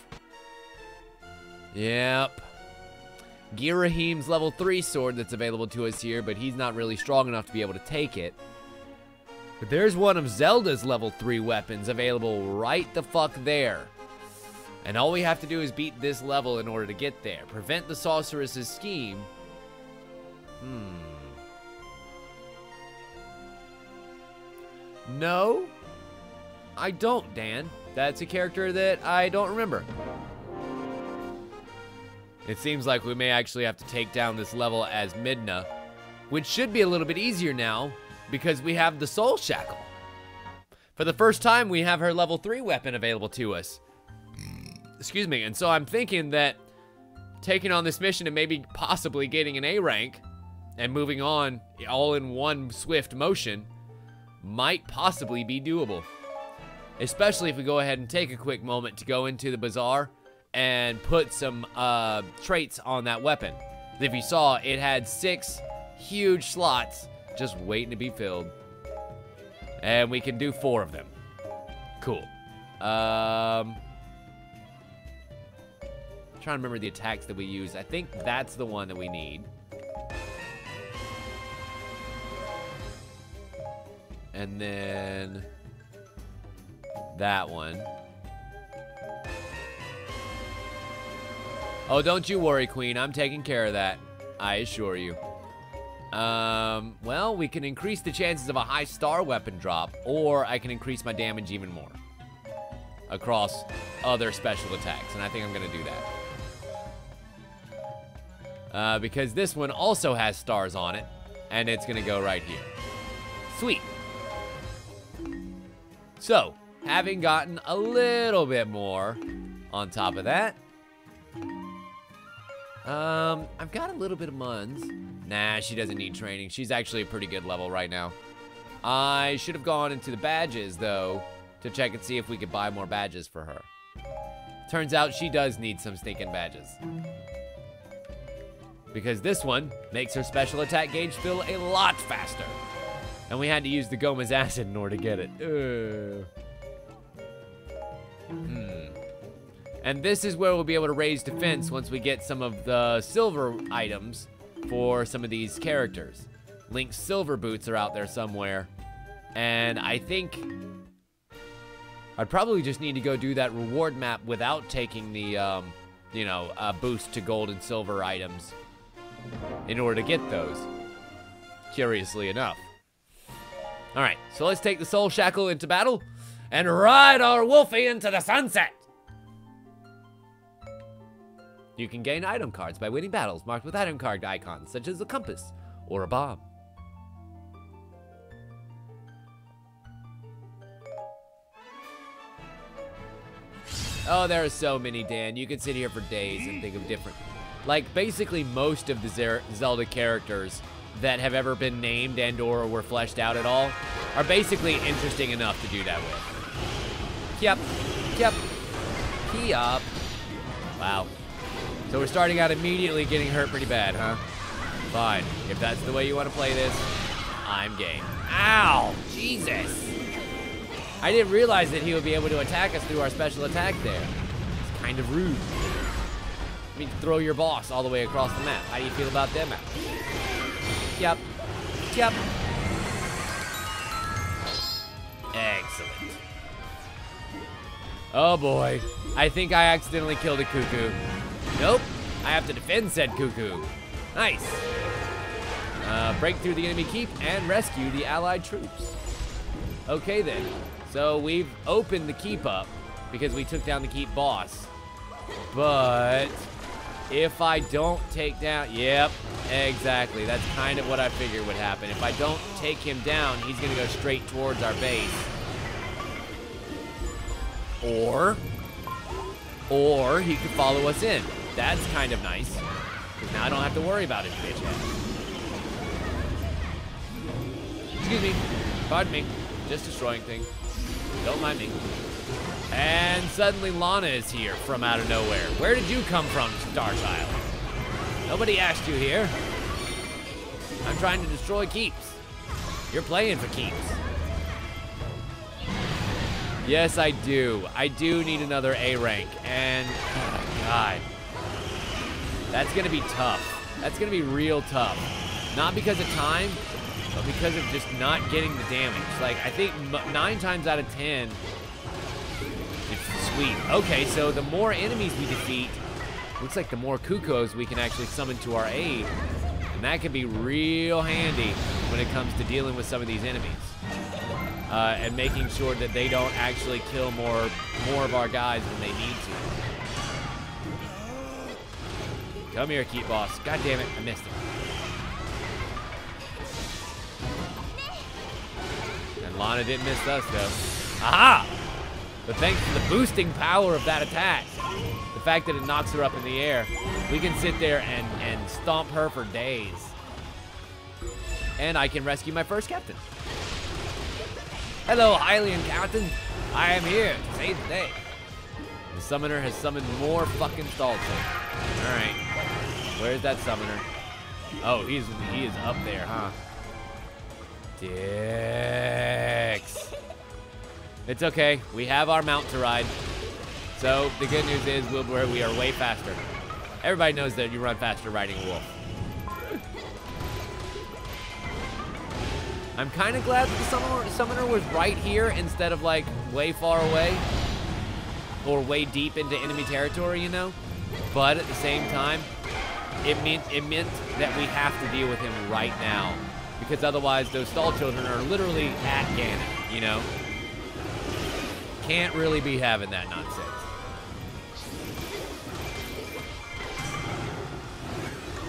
yep, Girahim's level 3 sword that's available to us here, but he's not really strong enough to be able to take it. But there's one of Zelda's level 3 weapons available right the fuck there. And all we have to do is beat this level in order to get there. Prevent the sorceress's scheme. No, I don't, Dan. That's a character that I don't remember. It seems like we may actually have to take down this level as Midna, which should be a little bit easier now because we have the Soul Shackle. For the first time, we have her level 3 weapon available to us. Excuse me, and so I'm thinking that taking on this mission and maybe possibly getting an A rank and moving on all in one swift motion might possibly be doable. Especially if we go ahead and take a quick moment to go into the bazaar and put some traits on that weapon. If you saw, it had 6 huge slots just waiting to be filled. And we can do 4 of them. Cool. Trying to remember the attacks that we use. I think that's the one that we need. And then that one. Oh, don't you worry, Queen. I'm taking care of that. I assure you. Well, we can increase the chances of a high star weapon drop, or I can increase my damage even more across other special attacks, and I think I'm gonna do that. Because this one also has stars on it, and it's gonna go right here. Sweet. So, having gotten a little bit more on top of that, I've got a little bit of Muns. Nah, she doesn't need training. She's actually a pretty good level right now. I should have gone into the badges, though, to check and see if we could buy more badges for her. Turns out she does need some stinking badges. Because this one makes her special attack gauge fill a lot faster. And we had to use the Goma's acid in order to get it. And this is where we'll be able to raise defense once we get some of the silver items for some of these characters. Link's silver boots are out there somewhere. And I think I'd probably just need to go do that reward map without taking the, boost to gold and silver items in order to get those, curiously enough. All right, so let's take the Soul Shackle into battle and ride our Wolfie into the sunset. You can gain item cards by winning battles marked with item card icons, such as a compass or a bomb. Oh, there are so many, Dan. You can sit here for days and think of different... Like, basically most of the Zelda characters that have ever been named and or were fleshed out at all are basically interesting enough to do that with. Yep. Wow. So we're starting out immediately getting hurt pretty bad, huh? Fine. If that's the way you want to play this, I'm game. Ow! Jesus! I didn't realize that he would be able to attack us through our special attack there. It's kind of rude. I mean, throw your boss all the way across the map. How do you feel about them? Yep. Yep. Excellent. Oh boy. I think I accidentally killed a cuckoo. Nope. I have to defend said cuckoo. Nice. Break through the enemy keep and rescue the allied troops. Okay then. So we've opened the keep up because we took down the keep boss. But if I don't take down, yep, exactly. That's kind of what I figured would happen. If I don't take him down, he's gonna go straight towards our base. Or he could follow us in. That's kind of nice. Because now I don't have to worry about it, bitch. Excuse me. Pardon me. Just destroying things. Don't mind me. And suddenly Lana is here from out of nowhere. Where did you come from, Star Child? Nobody asked you here. I'm trying to destroy keeps. You're playing for keeps. Yes, I do. I do need another A rank. And, oh God. That's going to be tough. That's going to be real tough. Not because of time, but because of just not getting the damage. Like, I think 9 times out of 10, it's sweet. Okay, so the more enemies we defeat, looks like the more Cuckoos we can actually summon to our aid. And that can be real handy when it comes to dealing with some of these enemies. And making sure that they don't actually kill more of our guys than they need to. Come here, Keep Boss. God damn it, I missed him. And Lana didn't miss us, though. Aha! But thanks to the boosting power of that attack, the fact that it knocks her up in the air, we can sit there and stomp her for days. And I can rescue my first captain. Hello, Hylian Captain. I am here to save the day. The summoner has summoned more fucking Stalker. Alright. Where's that summoner? Oh, he is up there, huh? Dicks. It's okay. We have our mount to ride. So the good news is we are way faster. Everybody knows that you run faster riding a wolf. I'm kind of glad that the summoner was right here instead of like way far away or way deep into enemy territory, you know? But at the same time, it meant that we have to deal with him right now because otherwise those stall children are literally at Ganon, you know? Can't really be having that nonsense.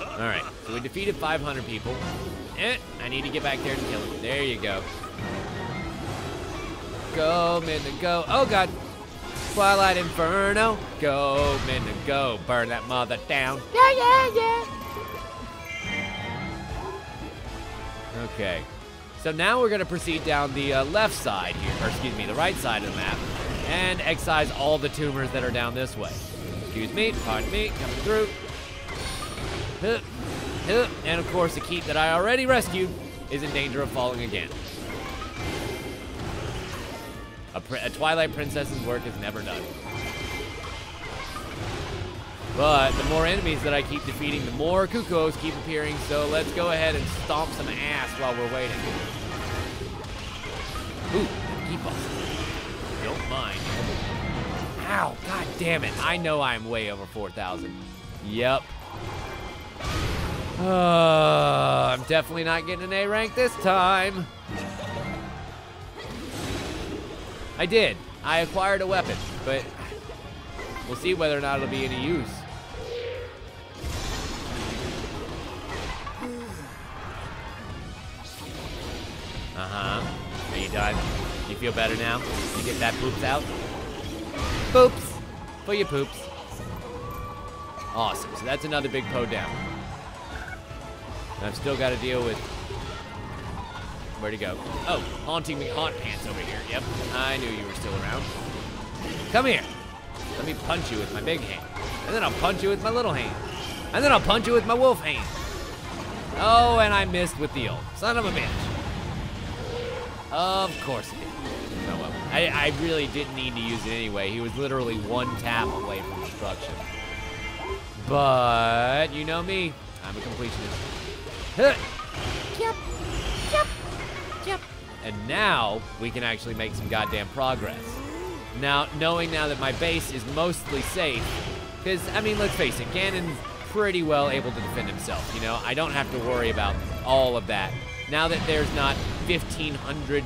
All right, so we defeated 500 people. I need to get back there and kill him. There you go. Go, Midna, go. Oh, God. Twilight Inferno. Go, Midna, go. Burn that mother down. Yeah, yeah, yeah. Okay. So now we're going to proceed down the left side here, or excuse me, the right side of the map, and excise all the tumors that are down this way. Excuse me, pardon me, coming through. And of course, the keep that I already rescued is in danger of falling again. A Twilight Princess's work is never done. But the more enemies that I keep defeating, the more Cuckoos keep appearing, so let's go ahead and stomp some ass while we're waiting. Ooh, keep us. Don't mind. Ow, god damn it. I know I'm way over 4,000. Yep. I'm definitely not getting an A rank this time. I did. I acquired a weapon, but we'll see whether or not it'll be any use. Uh-huh. Are you done? You feel better now? You get that poops out? Poops! For your poops. Awesome. So that's another big Poe down. And I've still got to deal with... Where'd he go? Oh, haunting me haunt pants over here. Yep, I knew you were still around. Come here. Let me punch you with my big hand. And then I'll punch you with my little hand. And then I'll punch you with my wolf hand. Oh, and I missed with the ult. Son of a bitch. Of course he did. Oh well. I really didn't need to use it anyway. He was literally one tap away from destruction. But, you know me. I'm a completionist. Yep. Yep. Yep. And now, we can actually make some goddamn progress. Now, knowing now that my base is mostly safe, because, I mean, let's face it, Ganon's pretty well able to defend himself, you know? I don't have to worry about all of that. Now that there's not 1,500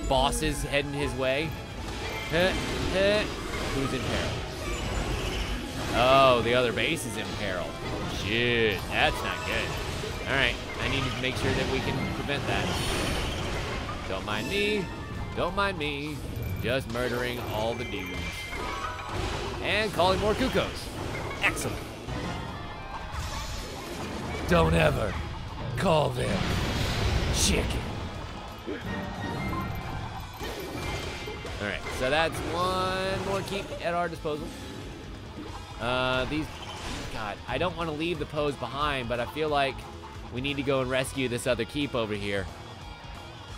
bosses heading his way. Who's in peril? Oh, the other base is in peril. Shit, that's not good. All right, I need to make sure that we can prevent that. Don't mind me. Don't mind me. Just murdering all the dudes. And calling more Cuckoos. Excellent. Don't ever call them chicken. All right, so that's one more keep at our disposal. God, I don't want to leave the pose behind, but I feel like we need to go and rescue this other keep over here.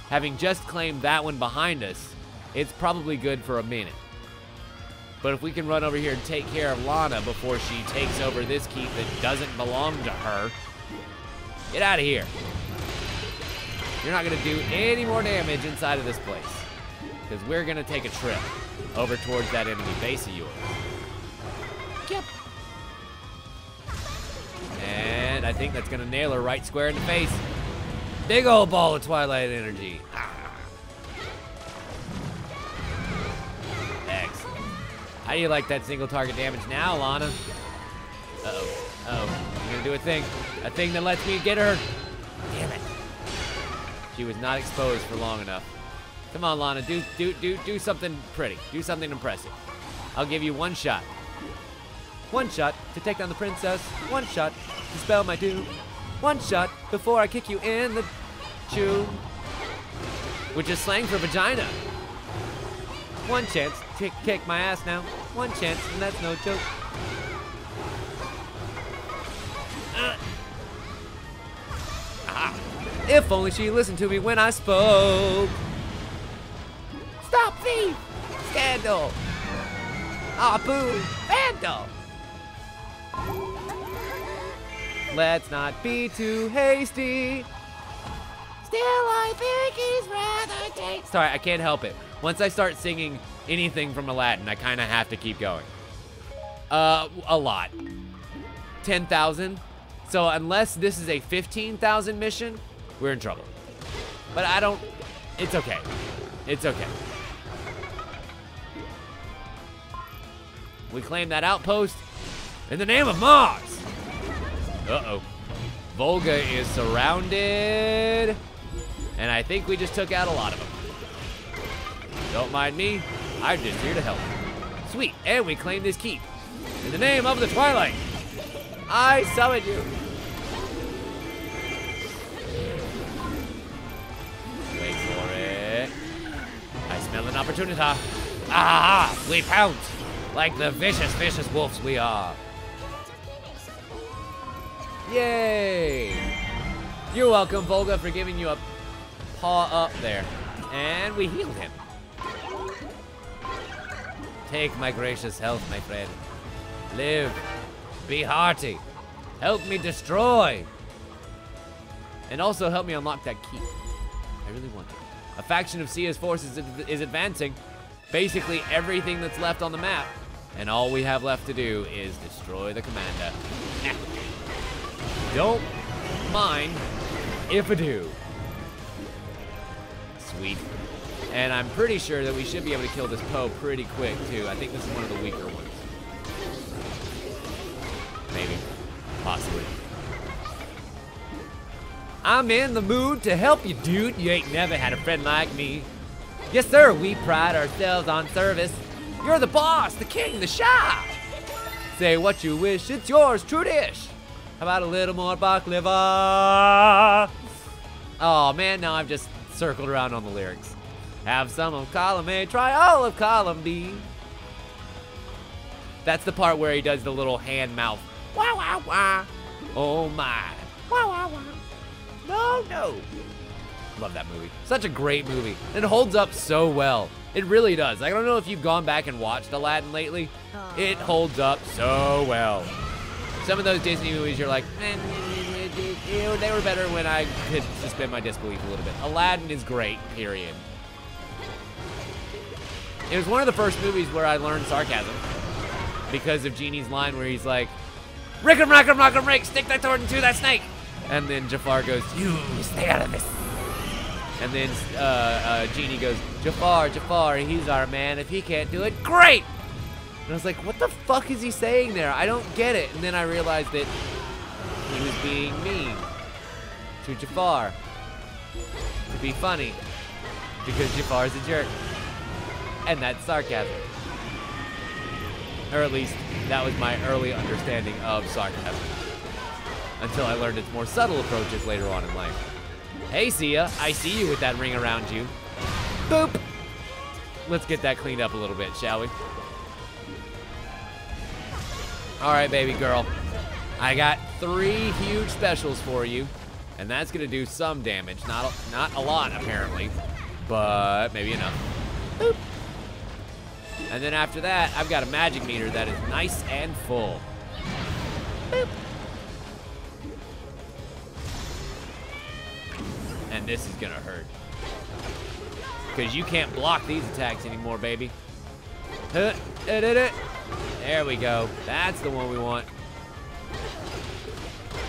Having just claimed that one behind us, it's probably good for a minute. But if we can run over here and take care of Lana before she takes over this keep that doesn't belong to her, get out of here. You're not gonna do any more damage inside of this place, because we're gonna take a trip over towards that enemy base of yours. Yep. And I think that's gonna nail her right square in the face. Big old ball of Twilight energy. Excellent. How do you like that single target damage now, Lana? Uh-oh. Oh, you're gonna do a thing that lets me get her. Damn it. She was not exposed for long enough. Come on, Lana, do something pretty. Do something impressive. I'll give you one shot. One shot to take down the princess. One shot to spell my doom. One shot before I kick you in the chew. Which is slang for vagina. One chance to kick my ass now. One chance, and that's no joke. If only she listened to me when I spoke. Stop thief! Scandal! Ah, boo! Vandal! Let's not be too hasty. Still, I think he's rather tasty. Sorry, I can't help it. Once I start singing anything from Aladdin, I kind of have to keep going. A lot. 10,000. So unless this is a 15,000 mission, we're in trouble. But I don't, it's okay. It's okay. We claim that outpost in the name of Mars. Uh-oh. Volga is surrounded. And I think we just took out a lot of them. Don't mind me. I'm just here to help. Sweet, and we claim this keep. In the name of the Twilight, I summon you. Wait for it. I smell an opportunity. Ah, we pounce like the vicious, vicious wolves we are. Yay! You're welcome, Volga, for giving you a paw up there. And we healed him. Take my gracious health, my friend. Live. Be hearty. Help me destroy. And also help me unlock that key. I really want it. A faction of Sia's forces is advancing. Basically everything that's left on the map. And all we have left to do is destroy the commander. Don't mind if I do. Sweet. And I'm pretty sure that we should be able to kill this Poe pretty quick, too. I think this is one of the weaker ones. Maybe. Possibly. I'm in the mood to help you, dude. You ain't never had a friend like me. Yes, sir, we pride ourselves on service. You're the boss, the king, the shah. Say what you wish, it's yours, true dish. How about a little more baklava? Oh, man, now I've just circled around on the lyrics. Have some of column A, try all of column B. That's the part where he does the little hand mouth. Wah, wah, wah. Oh, my. No, no. Love that movie. Such a great movie. It holds up so well. It really does. I don't know if you've gone back and watched Aladdin lately. It holds up so well. Some of those Disney movies, you're like, they were better when I could suspend my disbelief a little bit. Aladdin is great, period. It was one of the first movies where I learned sarcasm because of Genie's line where he's like, Rick'em, rack'em, rock'em, rake, stick that sword into that snake. And then Jafar goes, you stay out of this. And then Genie goes, Jafar, he's our man. If he can't do it, great. And I was like, what the fuck is he saying there? I don't get it. And then I realized that he was being mean to Jafar to be funny because Jafar's a jerk. And that's sarcasm. Or at least that was my early understanding of sarcasm. Until I learned its more subtle approaches later on in life. Hey, Sia, I see you with that ring around you. Boop! Let's get that cleaned up a little bit, shall we? All right, baby girl. I got 3 huge specials for you, and that's gonna do some damage. Not a lot, apparently, but maybe enough. Boop! And then after that, I've got a magic meter that is nice and full. Boop! And this is gonna hurt. Because you can't block these attacks anymore, baby. There we go. That's the one we want.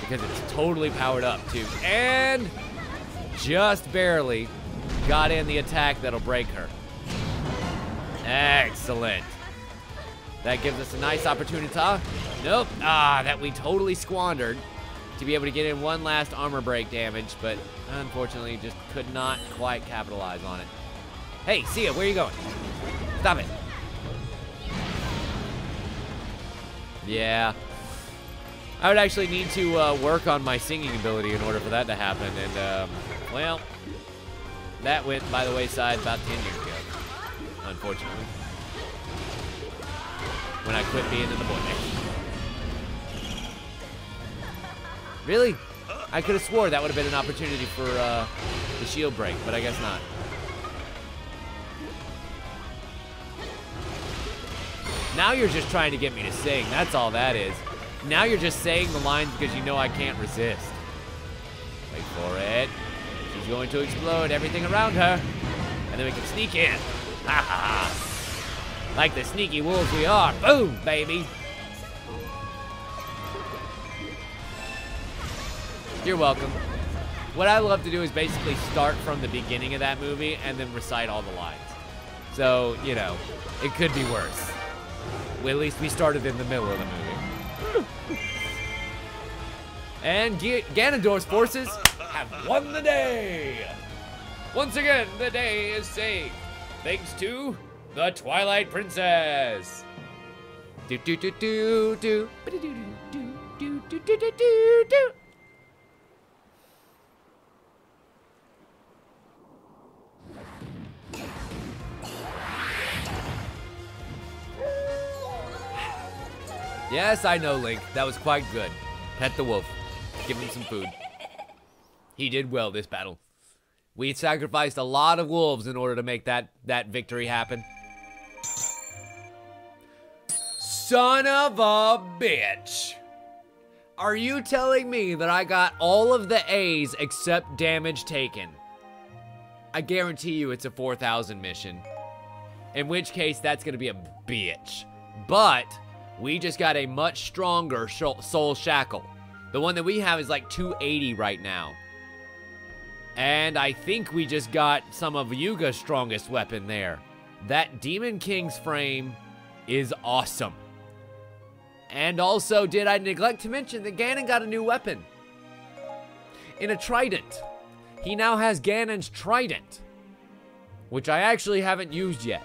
Because it's totally powered up, too. And just barely got in the attack that'll break her. Excellent. That gives us a nice opportunity. Nope. That we totally squandered to be able to get in one last armor break damage, but unfortunately just could not quite capitalize on it. Hey, Sia, where are you going? Stop it. Yeah. I would actually need to work on my singing ability in order for that to happen, and, well, that went by the wayside about 10 years ago, unfortunately, when I quit being in the boy band. Really? I could have swore that would have been an opportunity for the shield break, but I guess not. Now you're just trying to get me to sing. That's all that is. Now you're just saying the lines because you know I can't resist. Wait for it. She's going to explode everything around her. And then we can sneak in. Ha ha. Like the sneaky wolves we are. Boom, baby. You're welcome. What I love to do is basically start from the beginning of that movie and then recite all the lines. So, you know, it could be worse. Well, at least we started in the middle of the movie. And Ganondorf's forces have won the day. Once again, the day is saved. Thanks to the Twilight Princess. Do do do do do do do do do do do do do. Yes, I know, Link. That was quite good. Pet the wolf. Give him some food. He did well this battle. We sacrificed a lot of wolves in order to make that victory happen. Son of a bitch. Are you telling me that I got all of the A's except damage taken? I guarantee you it's a 4,000 mission. In which case, that's going to be a bitch. But we just got a much stronger soul shackle. The one that we have is like 280 right now. And I think we just got some of Yuga's strongest weapon there. That Demon King's frame is awesome. And also, did I neglect to mention that Ganon got a new weapon? In a trident. He now has Ganon's trident, which I actually haven't used yet.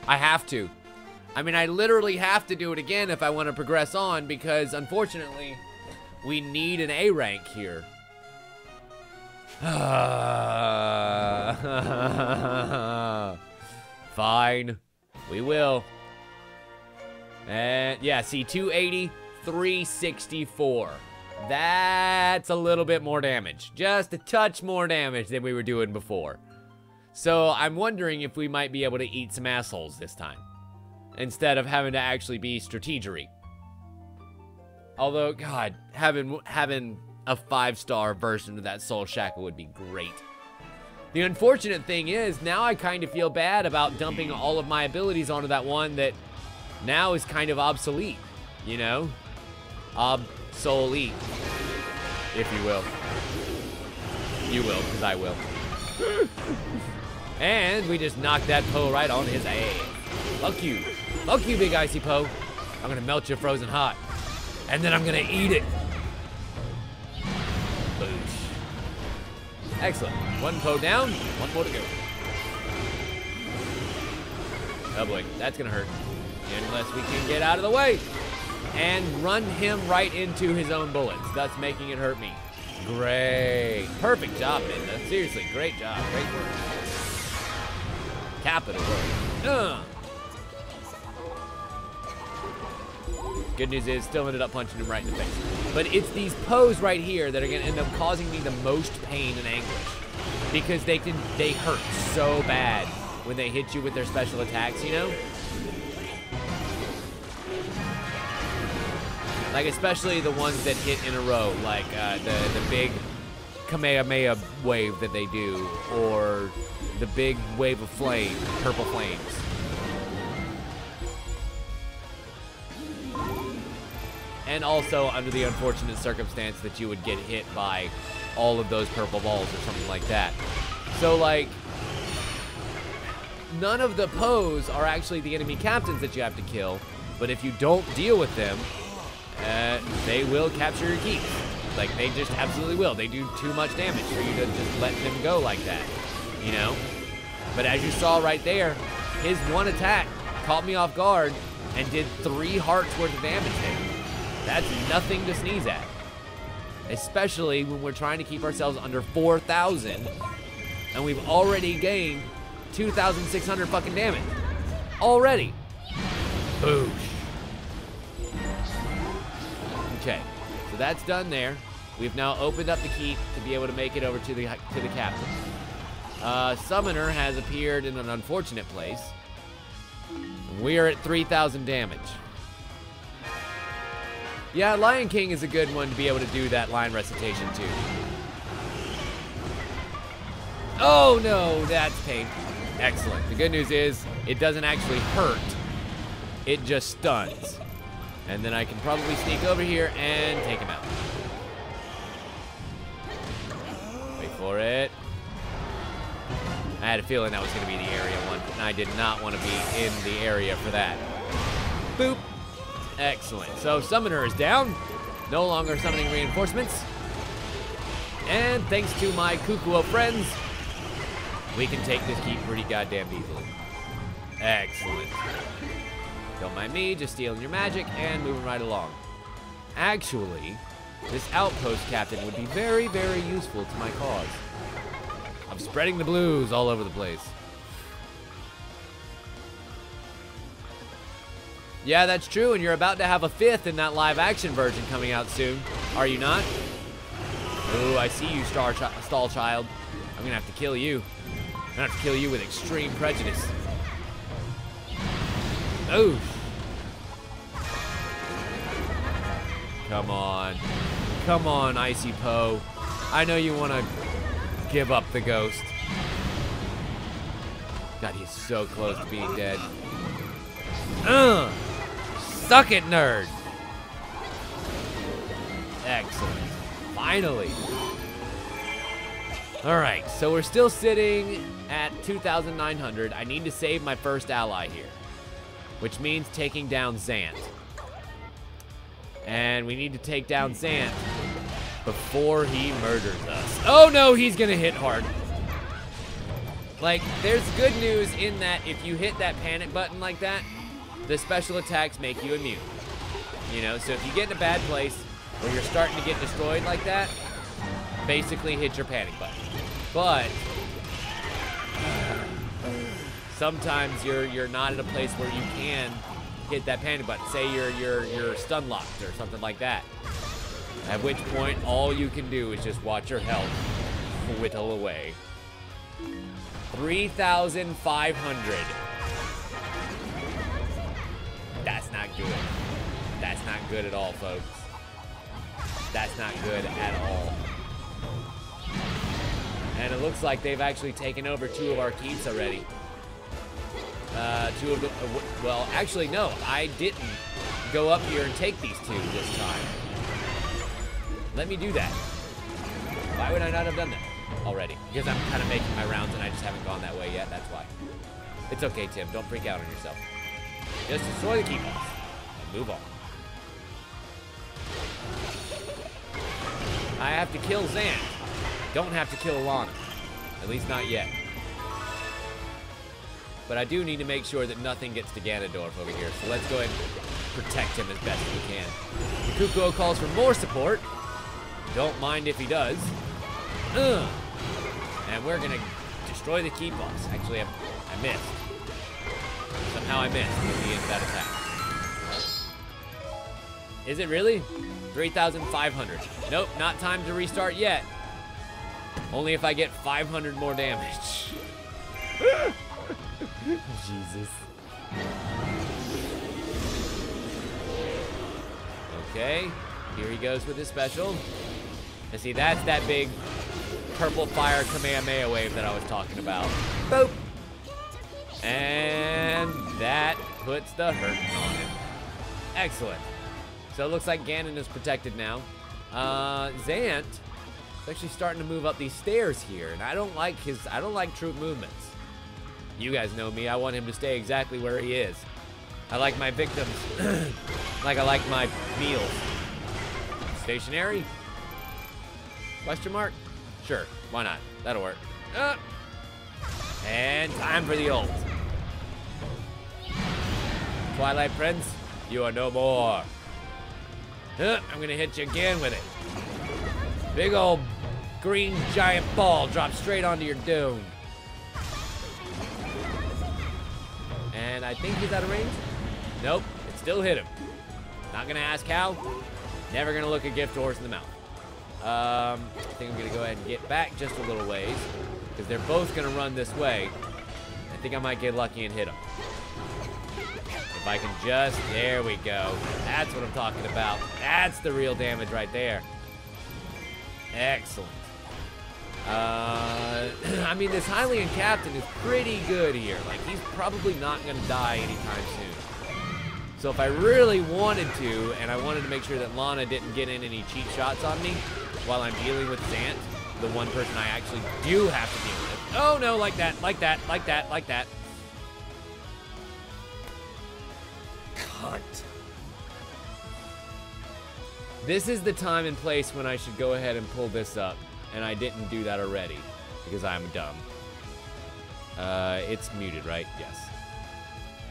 I have to. I mean, I literally have to do it again if I want to progress on because, unfortunately, we need an A rank here. Fine. We will. And yeah, see, 280, 364. That's a little bit more damage. Just a touch more damage than we were doing before. So I'm wondering if we might be able to eat some assholes this time, instead of having to actually be strategery. Although, God, having a 5-star version of that Soul Shackle would be great. The unfortunate thing is, now I kind of feel bad about dumping all of my abilities onto that one that now is kind of obsolete, you know? Obsolete, if you will. You will, because I will. And we just knocked that Poe right on his ass. Fuck you. Fuck you, big icy Poe. I'm gonna melt you frozen hot. And then I'm gonna eat it. Boosh. Excellent. One Poe down, one more to go. Oh boy, that's gonna hurt. Unless we can get out of the way. And run him right into his own bullets, thus making it hurt me. Great. Perfect job, Minda. Seriously, great job. Great work. Capital work. Good news is, still ended up punching him right in the face. But it's these Poes right here that are gonna end up causing me the most pain and anguish. Because they hurt so bad when they hit you with their special attacks, you know? Like, especially the ones that hit in a row, like the big Kamehameha wave that they do, or the big wave of flame, purple flames. And also under the unfortunate circumstance that you would get hit by all of those purple balls or something like that. So, like, none of the Poes are actually the enemy captains that you have to kill, but if you don't deal with them, they will capture your keys. Like, they just absolutely will. They do too much damage for you to just let them go like that, you know? But as you saw right there, his one attack caught me off guard and did 3 hearts worth of damage there. That's nothing to sneeze at. Especially when we're trying to keep ourselves under 4,000 and we've already gained 2,600 fucking damage. Already. Boosh. Okay, so that's done there. We've now opened up the keep to be able to make it over to the captain. Summoner has appeared in an unfortunate place. We are at 3,000 damage. Yeah, Lion King is a good one to be able to do that line recitation too. Oh no, that's painful. Excellent. The good news is it doesn't actually hurt. It just stuns. And then I can probably sneak over here and take him out. Wait for it. I had a feeling that was going to be the area one, and I did not want to be in the area for that. Boop. Excellent. So Summoner is down. No longer summoning reinforcements. And thanks to my Kukuo friends, we can take this keep pretty goddamn easily. Excellent. Don't mind me, just stealing your magic and moving right along. Actually, this outpost captain would be very, very useful to my cause. I'm spreading the blues all over the place. Yeah, that's true, and you're about to have a 5th in that live action version coming out soon. Are you not? Ooh, I see you, stall child. I'm gonna have to kill you. I'm gonna have to kill you with extreme prejudice. Oh. Come on. Come on, Icy Poe. I know you want to give up the ghost. God, he's so close to being dead. Suck it, nerd. Excellent. Finally. All right, so we're still sitting at 2,900. I need to save my first ally here, which means taking down Zant. And we need to take down Zant before he murders us. Oh no, he's gonna hit hard. Like, there's good news in that if you hit that panic button like that, the special attacks make you immune. You know, so if you get in a bad place where you're starting to get destroyed like that, basically hit your panic button. But sometimes you're not at a place where you can hit that panic button. Say you're stun locked or something like that. At which point, all you can do is just watch your health whittle away. 3,500. That's not good. That's not good at all, folks. That's not good at all. And it looks like they've actually taken over 2 of our keeps already. 2 of the, well, actually, no. I didn't go up here and take these 2 this time. Let me do that. Why would I not have done that already? Because I'm kind of making my rounds and I just haven't gone that way yet. That's why. It's okay, Tim. Don't freak out on yourself. Just destroy the keep boss and move on. I have to kill Zant. Don't have to kill Lana. At least not yet. But I do need to make sure that nothing gets to Ganondorf over here. So let's go ahead and protect him as best as we can. The Kukuo calls for more support. Don't mind if he does. And we're gonna destroy the keep boss. Actually, I missed. Somehow I missed at the end of that attack. Is it really? 3,500. Nope, not time to restart yet. Only if I get 500 more damage. Jesus. Okay, here he goes with his special. And see, that's that big purple fire Kamehameha wave that I was talking about. Boop! And that puts the hurt on him. Excellent. So it looks like Ganon is protected now. Zant is actually starting to move up these stairs here, and I don't like troop movements. You guys know me, I want him to stay exactly where he is. I like my victims like I like my meals. Stationary? Question mark? Sure, why not? That'll work. And time for the ult. Twilight Prince, you are no more. I'm gonna hit you again with it. Big old green giant ball drops straight onto your dome. And I think he's out of range. Nope, it still hit him. Not gonna ask how. Never gonna look a gift horse in the mouth. I think I'm gonna go ahead and get back just a little ways because they're both gonna run this way. I think I might get lucky and hit them. If I can just, there we go. That's what I'm talking about. That's the real damage right there. Excellent. I mean, this Hylian captain is pretty good here. Like, he's probably not gonna die anytime soon. So if I really wanted to, and I wanted to make sure that Lana didn't get in any cheap shots on me while I'm dealing with Zant, the one person I actually do have to deal with. Oh no, like that, like that, like that, like that. Cunt. This is the time and place when I should go ahead and pull this up, and I didn't do that already because I'm dumb. It's muted, right? Yes.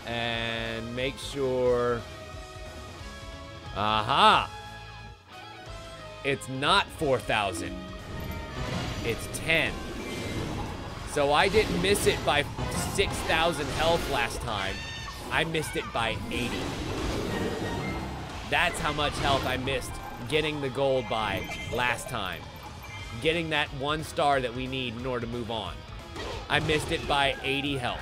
And make sure. Aha! It's not 4,000. It's 10. So I didn't miss it by 6,000 health last time. I missed it by 80. That's how much health I missed getting the gold by last time. Getting that 1 star that we need in order to move on. I missed it by 80 health.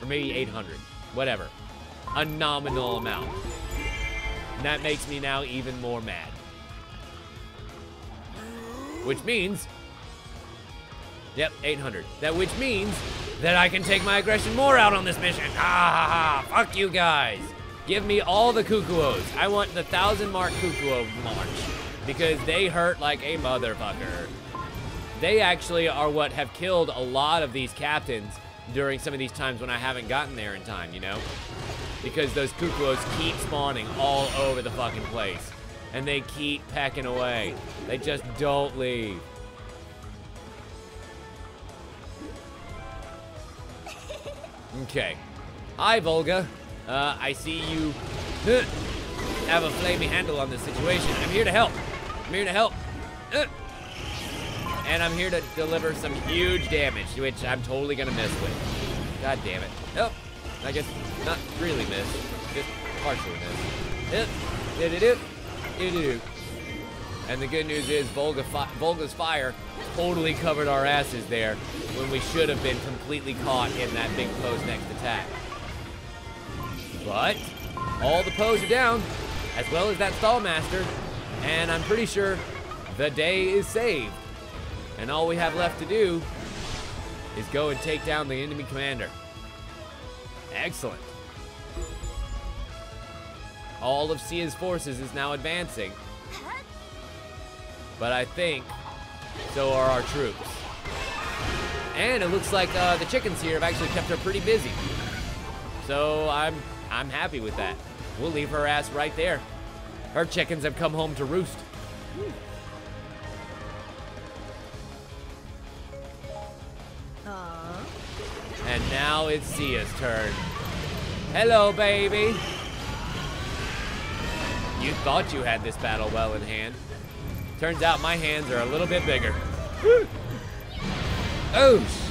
Or maybe 800. Whatever. A nominal amount. And that makes me now even more mad. Which means... Yep, 800. Which means that I can take my aggression more out on this mission. Ha ha ha. Fuck you guys. Give me all the Kukuos. I want the 1,000 mark Kukuo march. Because they hurt like a motherfucker. They actually are what have killed a lot of these captains during some of these times when I haven't gotten there in time, you know? Because those Kukuos keep spawning all over the fucking place. And they keep pecking away. They just don't leave. Okay. Hi, Volga. I see you have a flamey handle on this situation. I'm here to help. I'm here to help. And I'm here to deliver some huge damage, which I'm totally gonna miss with. God damn it. Oh. I guess not really miss, just partially miss. It. And the good news is Volga's fire totally covered our asses there when we should have been completely caught in that big Poe's next attack. But all the Poes are down, as well as that Stallmaster, and I'm pretty sure the day is saved. And all we have left to do is go and take down the enemy commander. Excellent. All of Sia's forces is now advancing. But I think so are our troops. And it looks like the chickens here have actually kept her pretty busy. So I'm happy with that. We'll leave her ass right there. Her chickens have come home to roost. And now it's Sia's turn. Hello, baby. You thought you had this battle well in hand. Turns out my hands are a little bit bigger. Oosh.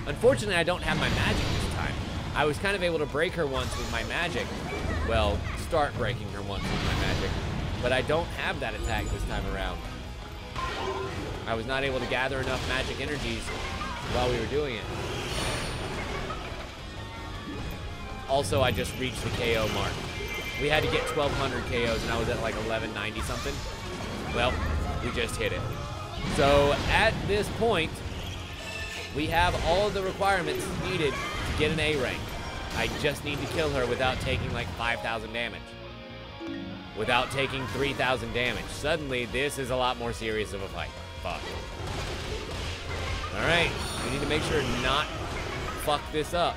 Unfortunately, I don't have my magic this time. I was kind of able to break her once with my magic. Well, start breaking her once with my magic. But I don't have that attack this time around. I was not able to gather enough magic energies while we were doing it. Also, I just reached the KO mark. We had to get 1,200 KOs, and I was at like 1,190 something. Well, we just hit it. So at this point, we have all of the requirements needed to get an A rank. I just need to kill her without taking like 5,000 damage. Without taking 3,000 damage. Suddenly, this is a lot more serious of a fight. Fuck. Alright, we need to make sure to not fuck this up.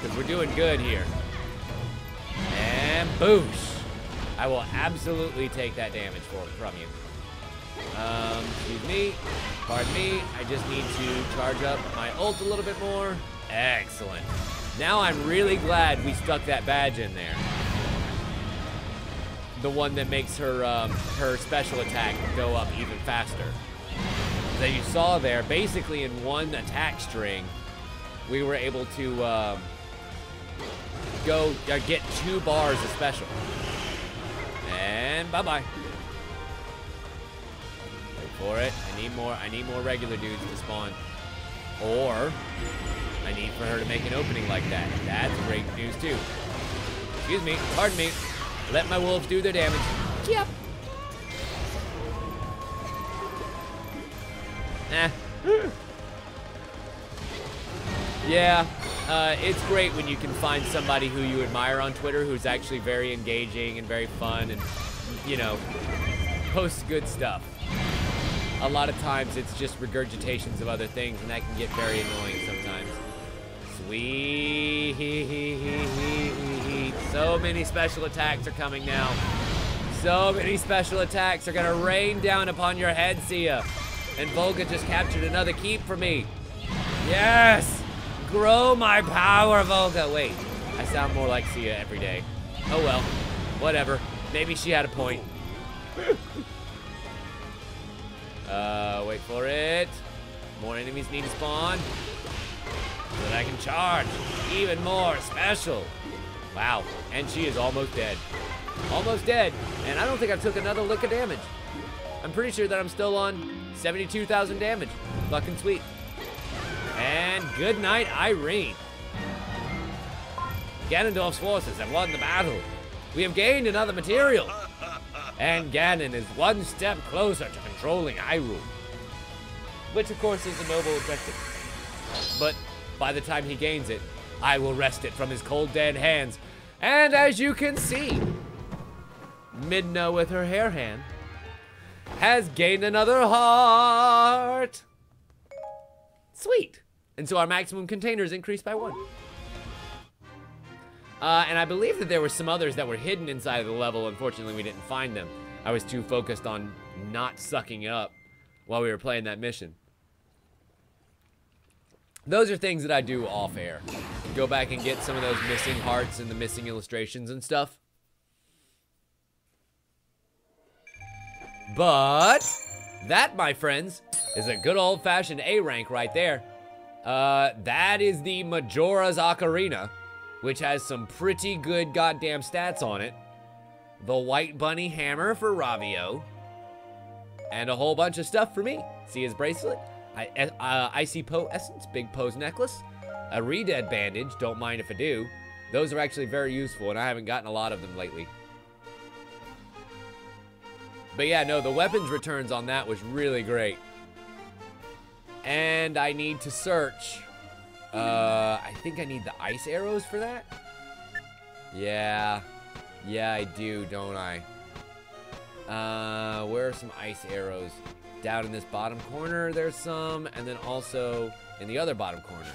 Because we're doing good here. And boosh. I will absolutely take that damage from you. Excuse me. Pardon me. I just need to charge up my ult a little bit more. Excellent. Now I'm really glad we stuck that badge in there. The one that makes her her special attack go up even faster. That you saw there, basically in one attack string, we were able to get 2 bars of special. And bye-bye. Wait for it. I need more regular dudes to spawn. Or I need for her to make an opening like that. That's great news too. Excuse me, pardon me. Let my wolves do their damage. Yep. Yeah, it's great when you can find somebody who you admire on Twitter who's actually very engaging and very fun and, you know, posts good stuff. A lot of times it's just regurgitations of other things, and that can get very annoying sometimes. Sweet. So many special attacks are coming now. So many special attacks are gonna rain down upon your head, Sia. And Volga just captured another keep for me. Yes! Grow my power, Volga. Wait, I sound more like Sia every day. Oh well, whatever. Maybe she had a point. Wait for it. More enemies need to spawn so that I can charge even more special. Wow, and she is almost dead. Almost dead, and I don't think I took another lick of damage. I'm pretty sure that I'm still on 72,000 damage. Fucking sweet. And good night, Irene. Ganondorf's forces have won the battle. We have gained another material. And Ganon is one step closer to controlling Hyrule. Which, of course, is a noble objective. But by the time he gains it, I will wrest it from his cold, dead hands. And as you can see, Midna with her hair hand has gained another heart. Sweet. And so our maximum containers increased by 1. And I believe that there were some others that were hidden inside of the level. Unfortunately, we didn't find them. I was too focused on not sucking it up while we were playing that mission. Those are things that I do off air. Go back and get some of those missing hearts and the missing illustrations and stuff. But that, my friends, is a good old-fashioned A rank right there. That is the Majora's Ocarina, which has some pretty good goddamn stats on it. The White Bunny Hammer for Ravio. And a whole bunch of stuff for me. See his bracelet? Icy Poe Essence, Big Poe's necklace. A Redead Bandage, don't mind if I do. Those are actually very useful, and I haven't gotten a lot of them lately. But yeah, no, the weapons returns on that was really great. And I need to search. I think I need the ice arrows for that. Yeah. Yeah, I do, don't I? Where are some ice arrows? Down in this bottom corner, there's some. And then also in the other bottom corner.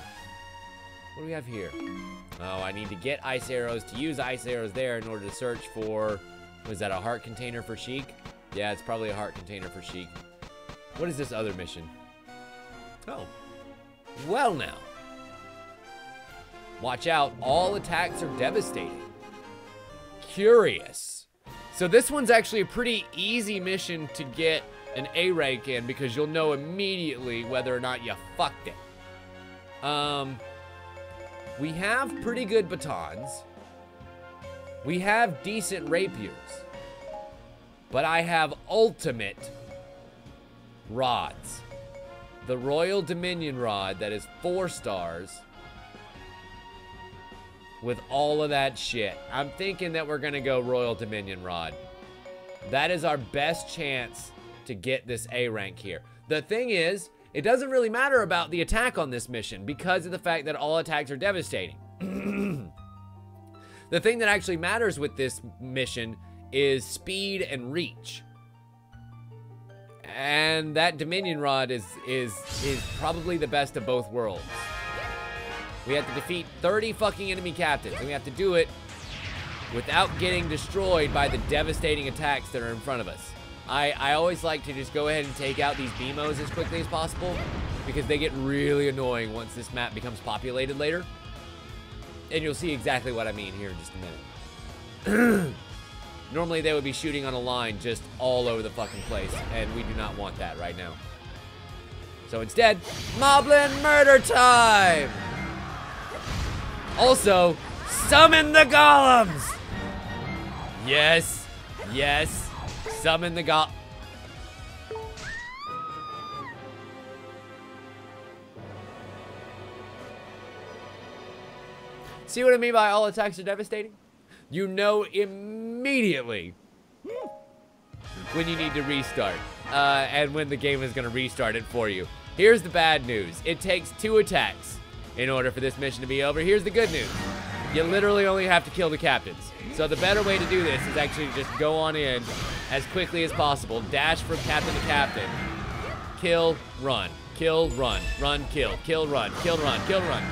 What do we have here? Oh, I need to get ice arrows to use ice arrows there in order to search for... Was that a heart container for Sheik? Yeah, it's probably a heart container for Sheik. What is this other mission? Oh. Well now. Watch out, all attacks are devastating. Curious. So this one's actually a pretty easy mission to get an A rank in because you'll know immediately whether or not you fucked it. We have pretty good batons. We have decent rapiers. But I have ultimate rods. The Royal Dominion rod that is 4 stars. With all of that shit. I'm thinking that we're gonna go Royal Dominion rod. That is our best chance to get this A rank here. The thing is, it doesn't really matter about the attack on this mission because of the fact that all attacks are devastating. The thing that actually matters with this mission is speed and reach. And that Dominion Rod is probably the best of both worlds. We have to defeat 30 fucking enemy captains, and we have to do it without getting destroyed by the devastating attacks that are in front of us. I always like to just go ahead and take out these BMOs as quickly as possible because they get really annoying once this map becomes populated later. And you'll see exactly what I mean here in just a minute. Normally they would be shooting on a line just all over the fucking place, and we do not want that right now. So instead, Moblin murder time! Also, summon the golems! Yes, yes. Summon the god. See what I mean by all attacks are devastating? You know immediately when you need to restart and when the game is going to restart it for you. Here's the bad news. It takes 2 attacks in order for this mission to be over. Here's the good news. You literally only have to kill the captains. So the better way to do this is actually just go on in as quickly as possible. Dash from captain to captain. Kill, run. Kill, run. Run, kill. Kill, run. Kill, run. Kill, run.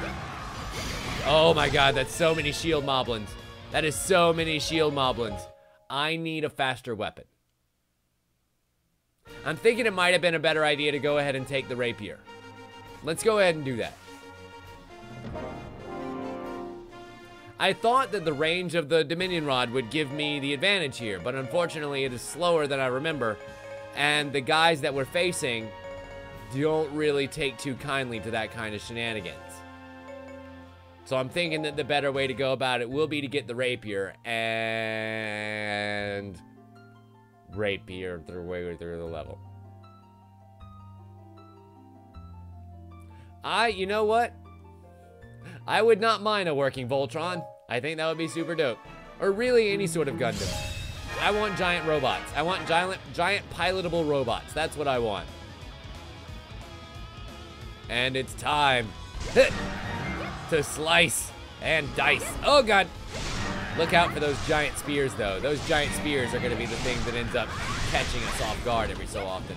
Oh my god, that's so many shield moblins. That is so many shield moblins. I need a faster weapon. I'm thinking it might have been a better idea to go ahead and take the rapier. Let's go ahead and do that. I thought that the range of the Dominion Rod would give me the advantage here, but unfortunately it is slower than I remember, and the guys that we're facing don't really take too kindly to that kind of shenanigans. So I'm thinking that the better way to go about it will be to get the rapier and rapier their way through the level. You know what? I would not mind a working Voltron. I think that would be super dope. Or really any sort of Gundam. I want giant robots. I want giant pilotable robots. That's what I want. And it's time to slice and dice. Oh god. Look out for those giant spears though. Those giant spears are going to be the thing that ends up catching us off guard every so often.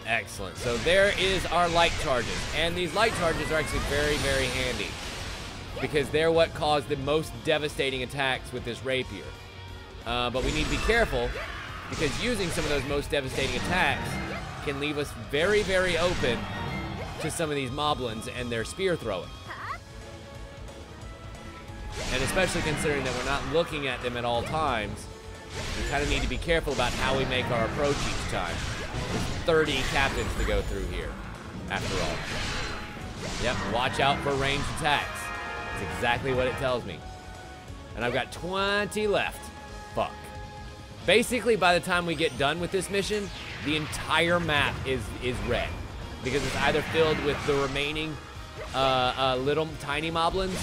Excellent. So there is our light charges. And these light charges are actually very, very handy. Because they're what caused the most devastating attacks with this rapier. But we need to be careful. Because using some of those most devastating attacks can leave us very, very open to some of these moblins and their spear throwing. And especially considering that we're not looking at them at all times, we kind of need to be careful about how we make our approach each time. There's 30 captains to go through here, after all. Yep, watch out for ranged attacks. That's exactly what it tells me. And I've got 20 left. Fuck. Basically, by the time we get done with this mission, the entire map is red. Because it's either filled with the remaining little tiny moblins,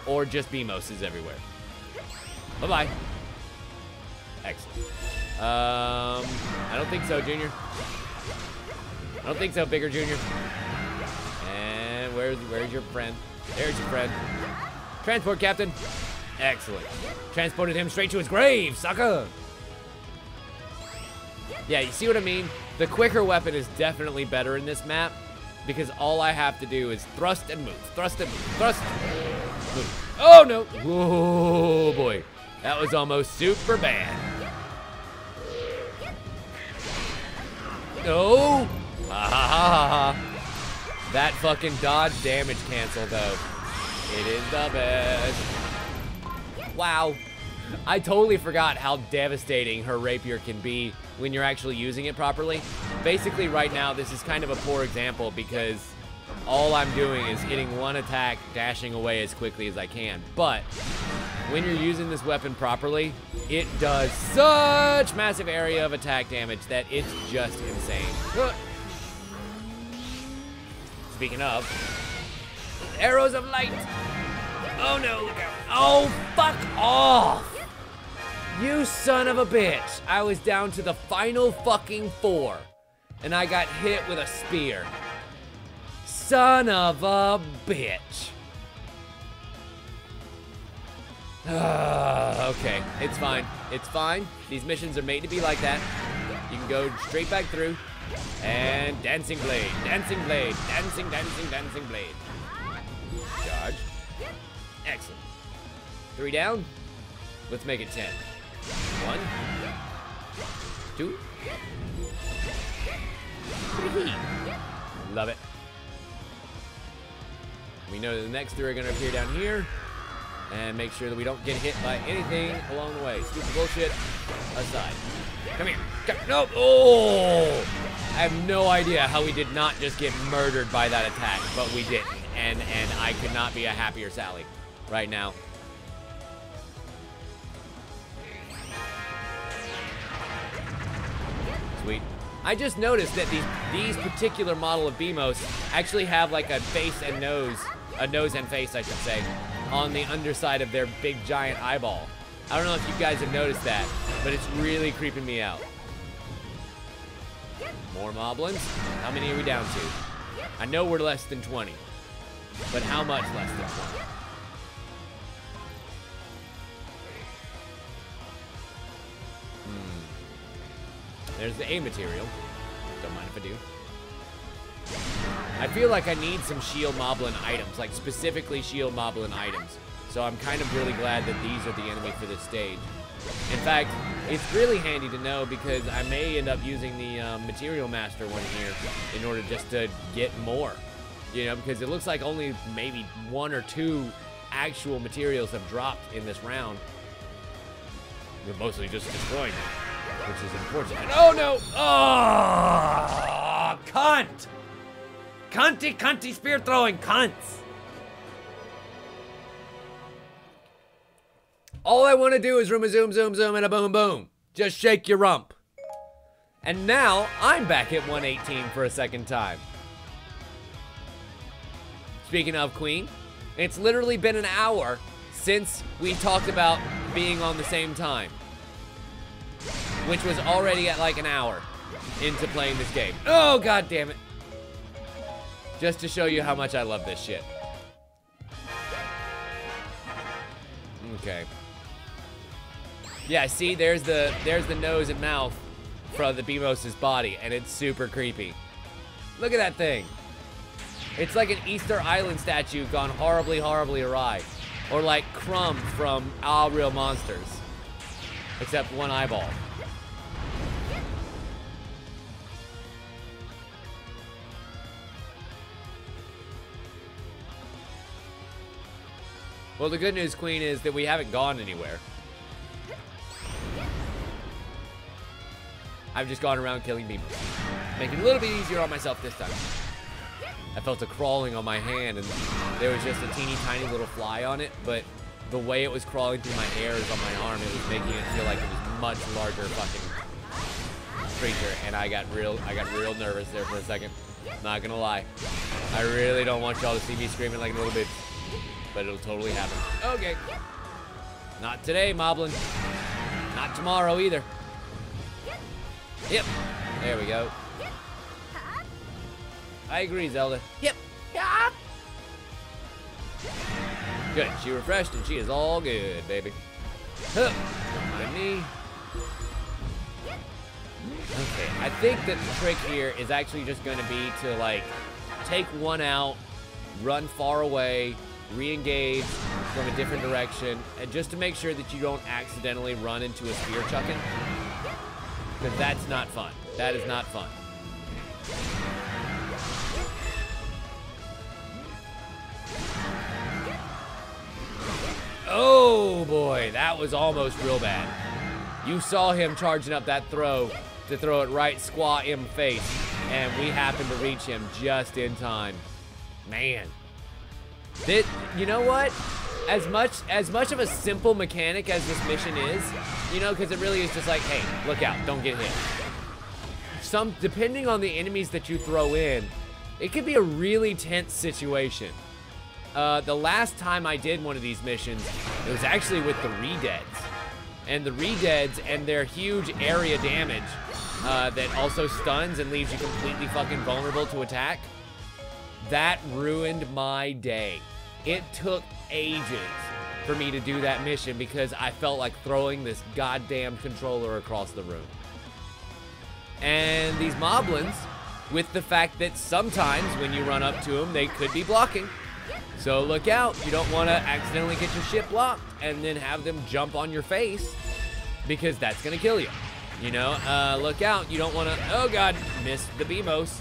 or just Beamos everywhere. Bye-bye. Excellent. I don't think so, Junior. I don't think so, Bigger Junior. And where's your friend? There's your friend. Transport, Captain. Excellent. Transported him straight to his grave, sucker. Yeah, you see what I mean? The quicker weapon is definitely better in this map because all I have to do is thrust and move. Thrust and move. Thrust. Move. Oh, no. Whoa, boy. That was almost super bad. No. Ha ha ha ha. That fucking dodge damage cancel, though. It is the best. Wow. I totally forgot how devastating her rapier can be when you're actually using it properly. Basically, right now, this is kind of a poor example because all I'm doing is hitting one attack, dashing away as quickly as I can. But when you're using this weapon properly, it does such massive area of attack damage that it's just insane. Speaking of, arrows of light. Oh no, look out. Oh, fuck off. You son of a bitch. I was down to the final fucking 4, and I got hit with a spear. Son of a bitch. Okay, it's fine. It's fine. These missions are made to be like that. You can go straight back through. And dancing blade, dancing blade, dancing, dancing, dancing blade. Charge. Excellent. 3 down. Let's make it 10. 1, 2, 3. Love it. We know that the next 3 are going to appear down here. And make sure that we don't get hit by anything along the way. Stupid bullshit aside. Come here. Come. No. Oh! I have no idea how we did not just get murdered by that attack, but we didn't. And I could not be a happier Sally right now. Sweet. I just noticed that these particular model of Beamos actually have like a face and nose, a nose and face, I should say, on the underside of their big giant eyeball. I don't know if you guys have noticed that, but it's really creeping me out. More moblins. How many are we down to? I know we're less than 20, but how much less than 20? There's the A material. Don't mind if I do. I feel like I need some shield moblin items, like specifically shield moblin items. So I'm kind of really glad that these are the enemy for this stage. In fact, it's really handy to know because I may end up using the Material Master one here in order just to get more. You know, because it looks like only maybe 1 or 2 actual materials have dropped in this round. We're mostly just destroying them, which is unfortunate. Oh no! Oh, cunt! Cunty, cunty, spear throwing cunts! All I want to do is room a zoom, zoom, zoom, and a boom, boom. Just shake your rump. And now, I'm back at 118 for a second time. Speaking of Queen, it's literally been an hour since we talked about being on the same time. Which was already at like an hour into playing this game. Oh, god damn it. Just to show you how much I love this shit. Okay. Yeah, see, there's the nose and mouth from the Beamos' body, and it's super creepy. Look at that thing. It's like an Easter Island statue gone horribly, horribly awry. Or like Crumb from All Real Monsters. Except one eyeball. Well, the good news, Queen, is that we haven't gone anywhere. I've just gone around killing beamers. Making it a little bit easier on myself this time. I felt a crawling on my hand, and there was just a teeny tiny little fly on it, but the way it was crawling through my hairs on my arm, it was making it feel like it was much larger fucking creature, and I got real nervous there for a second. Not gonna lie. I really don't want y'all to see me screaming like a little bitch, but it'll totally happen. Okay. Not today, Moblin. Not tomorrow either. Yep. There we go. I agree, Zelda. Yep. Yeah. Good. She refreshed and she is all good, baby. Huh. Don't mind me. Okay, I think that the trick here is actually just going to be to, like, take one out, run far away, re-engage from a different direction, and just to make sure that you don't accidentally run into a spear chucking. Because that's not fun. That is not fun. Oh boy, that was almost real bad. You saw him charging up that throw to throw it right squat in face, and we happened to reach him just in time. Man. You know what? As much of a simple mechanic as this mission is, you know, because it really is just like, hey, look out, don't get hit. Depending on the enemies that you throw in, it could be a really tense situation. The last time I did one of these missions, it was actually with the Redeads. And the Redeads and their huge area damage that also stuns and leaves you completely fucking vulnerable to attack, that ruined my day. It took ages for me to do that mission because I felt like throwing this goddamn controller across the room. And these Moblins, with the fact that sometimes when you run up to them, they could be blocking. So look out, you don't want to accidentally get your shit blocked and then have them jump on your face, because that's going to kill you. You know, look out, you don't want to, oh god, miss the BMOS,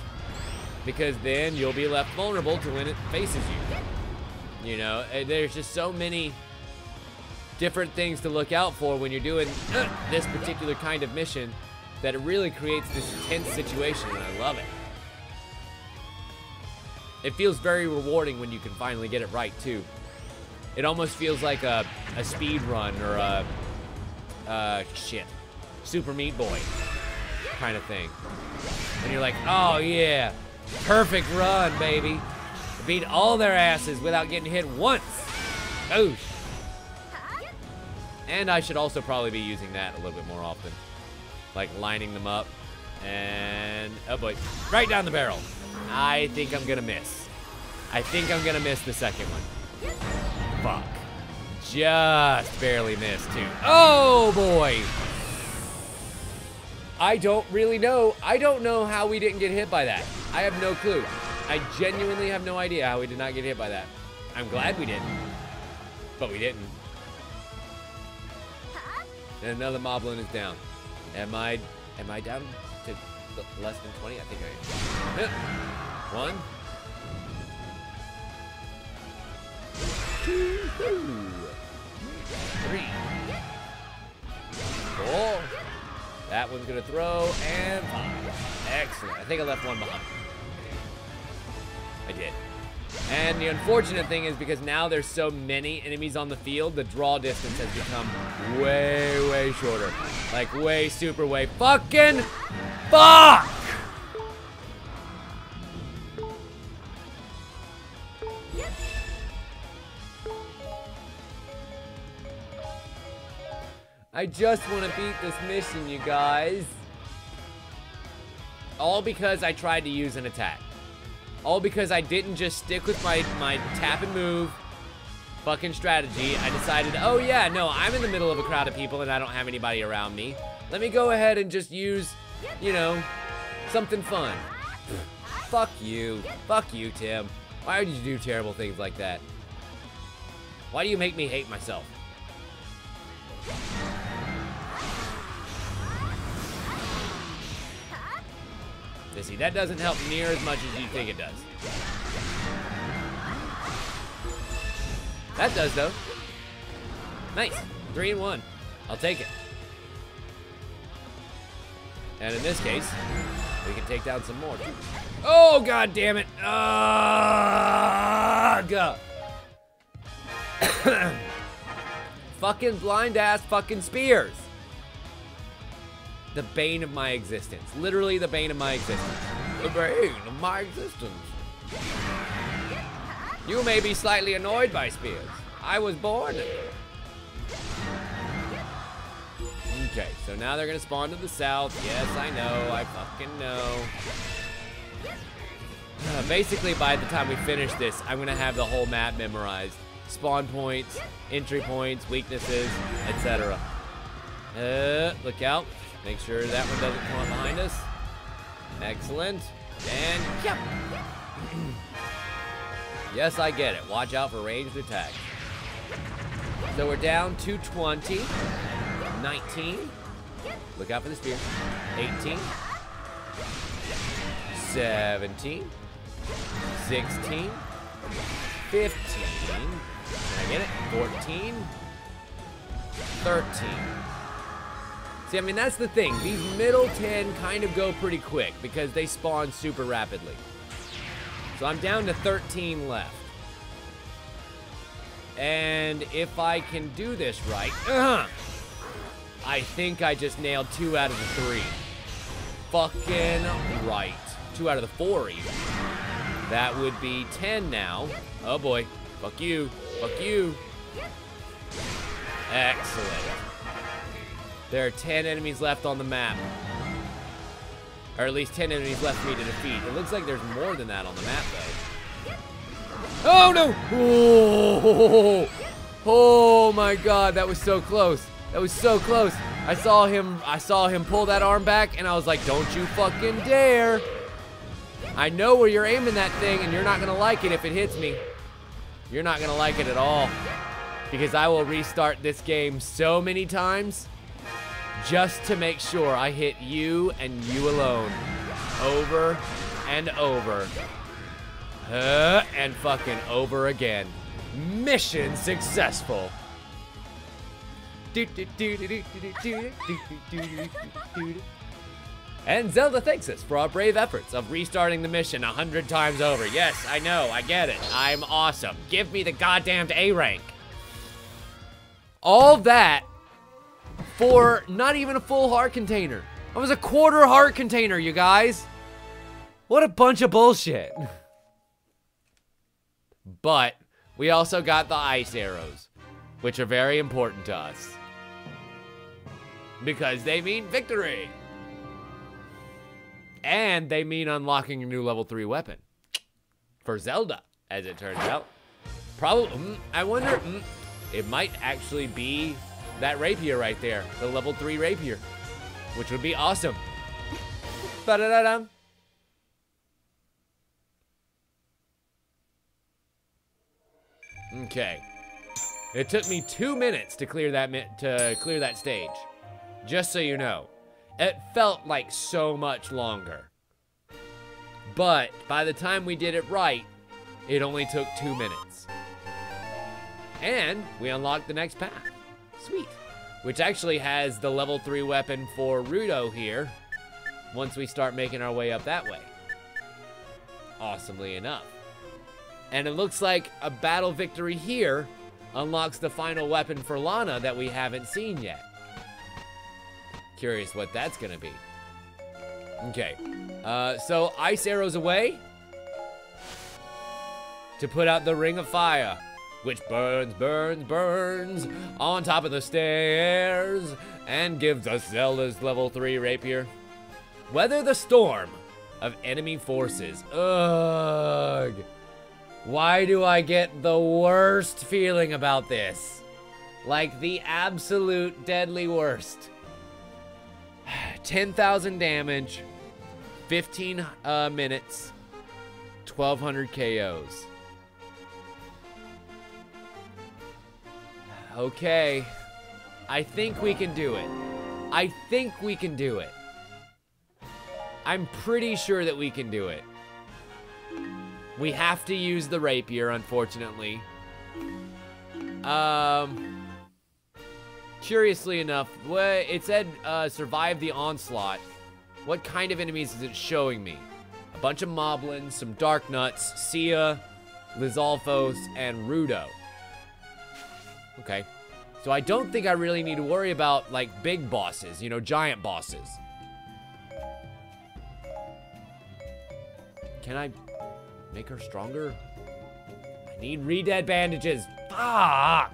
because then you'll be left vulnerable to when it faces you. You know, there's just so many different things to look out for when you're doing this particular kind of mission that it really creates this tense situation, and I love it. It feels very rewarding when you can finally get it right, too. It almost feels like a speed run or a, Super Meat Boy kind of thing. And you're like, oh yeah, perfect run, baby. Beat all their asses without getting hit once. Oosh. And I should also probably be using that a little bit more often. Like lining them up and, oh boy, right down the barrel. I think I'm gonna miss. I think I'm gonna miss the second one. Fuck. Just barely missed too. Oh boy. I don't really know. I don't know how we didn't get hit by that. I have no clue. I genuinely have no idea how we did not get hit by that. I'm glad we didn't, but we didn't. And another Moblin is down. Am I down to less than 20? I think I am. 1, 2, 3, 4. That one's gonna throw, and 5. Excellent. I think I left one behind. I did. And the unfortunate thing is, because now there's so many enemies on the field, the draw distance has become way, way shorter. Like, way, super way. Fucking fuck! I just want to beat this mission, you guys. All because I tried to use an attack. All because I didn't just stick with my tap and move fucking strategy. I decided, oh yeah, no, I'm in the middle of a crowd of people and I don't have anybody around me. Let me go ahead and just use, you know, something fun. Fuck you. Fuck you, Tim. Why would you do terrible things like that? Why do you make me hate myself? You see, that doesn't help near as much as you think it does. That does, though. Nice. 3 and 1. I'll take it. And in this case, we can take down some more. Oh, god damn it. God. Fucking blind ass fucking spears. The bane of my existence. Literally the bane of my existence. The bane of my existence. You may be slightly annoyed by spears. I was born in it. Okay, so now they're gonna spawn to the south. Yes, I know. I fucking know. Basically, by the time we finish this, I'm gonna have the whole map memorized. Spawn points, entry points, weaknesses, etc. Look out. Make sure that one doesn't come up behind us. Excellent. And, yep. Yes, I get it. Watch out for ranged attacks. So we're down to 20. 19. Look out for the spear. 18. 17. 16. 15. Can I get it? 14. 13. See, I mean, that's the thing. These middle 10 kind of go pretty quick because they spawn super rapidly. So I'm down to 13 left. And if I can do this right, I think I just nailed 2 out of the 3. Fucking right. 2 out of the 4 even. That would be 10 now. Oh boy. Fuck you. Fuck you. Excellent. There are 10 enemies left on the map. Or at least 10 enemies left for me to defeat. It looks like there's more than that on the map, though. Oh, no! Oh, oh my god, that was so close. That was so close. I saw him pull that arm back, and I was like, don't you fucking dare. I know where you're aiming that thing, and you're not gonna like it if it hits me. You're not gonna like it at all. Because I will restart this game so many times just to make sure I hit you and you alone. Over and over. And fucking over again. Mission successful. And Zelda thanks us for our brave efforts of restarting the mission 100 times over. Yes, I know, I get it. I'm awesome. Give me the goddamned A rank. All that for not even a full heart container. That was a quarter heart container, you guys. What a bunch of bullshit. But we also got the ice arrows, which are very important to us. Because they mean victory. And they mean unlocking a new level 3 weapon. For Zelda, as it turns out. Probably, I wonder, it might actually be that rapier right there. The level 3 rapier. Which would be awesome. Ba-da-da-dum. Okay. It took me 2 minutes to clear that stage. Just so you know. It felt like so much longer. But by the time we did it right, it only took 2 minutes. And we unlocked the next path. Sweet. Which actually has the level 3 weapon for Rudo here. Once we start making our way up that way. Awesomely enough. And it looks like a battle victory here unlocks the final weapon for Lana that we haven't seen yet. Curious what that's gonna be. Okay, so ice arrows away to put out the ring of fire, which burns, burns, burns on top of the stairs and gives us Zelda's level 3 rapier. Weather the storm of enemy forces. Ugh. Why do I get the worst feeling about this? Like the absolute deadly worst. 10,000 damage, 15 minutes, 1,200 KOs. Okay, I think we can do it. I think we can do it. I'm pretty sure that we can do it. We have to use the rapier, unfortunately. Curiously enough, it said survive the onslaught. What kind of enemies is it showing me? A bunch of moblins, some dark nuts, Sia, Lizalfos, and Rudo. Okay. So I don't think I really need to worry about, like, big bosses, you know, giant bosses. Can I make her stronger? I need re-dead bandages. Fuck!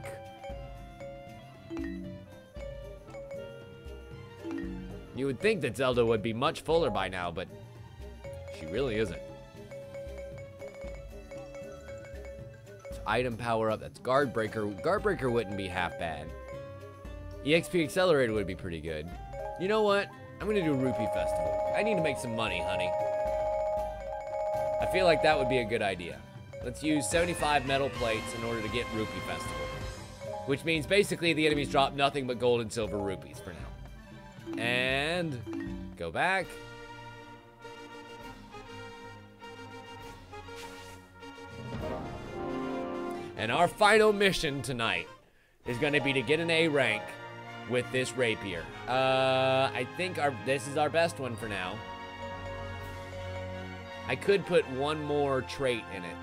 You would think that Zelda would be much fuller by now, but she really isn't. Item power up, that's Guard Breaker. Guard Breaker wouldn't be half bad. EXP Accelerator would be pretty good. You know what? I'm gonna do Rupee Festival. I need to make some money, honey. I feel like that would be a good idea. Let's use 75 metal plates in order to get Rupee Festival. Which means basically the enemies drop nothing but gold and silver rupees for now. And go back. And our final mission tonight is going to be to get an A rank with this rapier. I think this is our best one for now. I could put one more trait in it.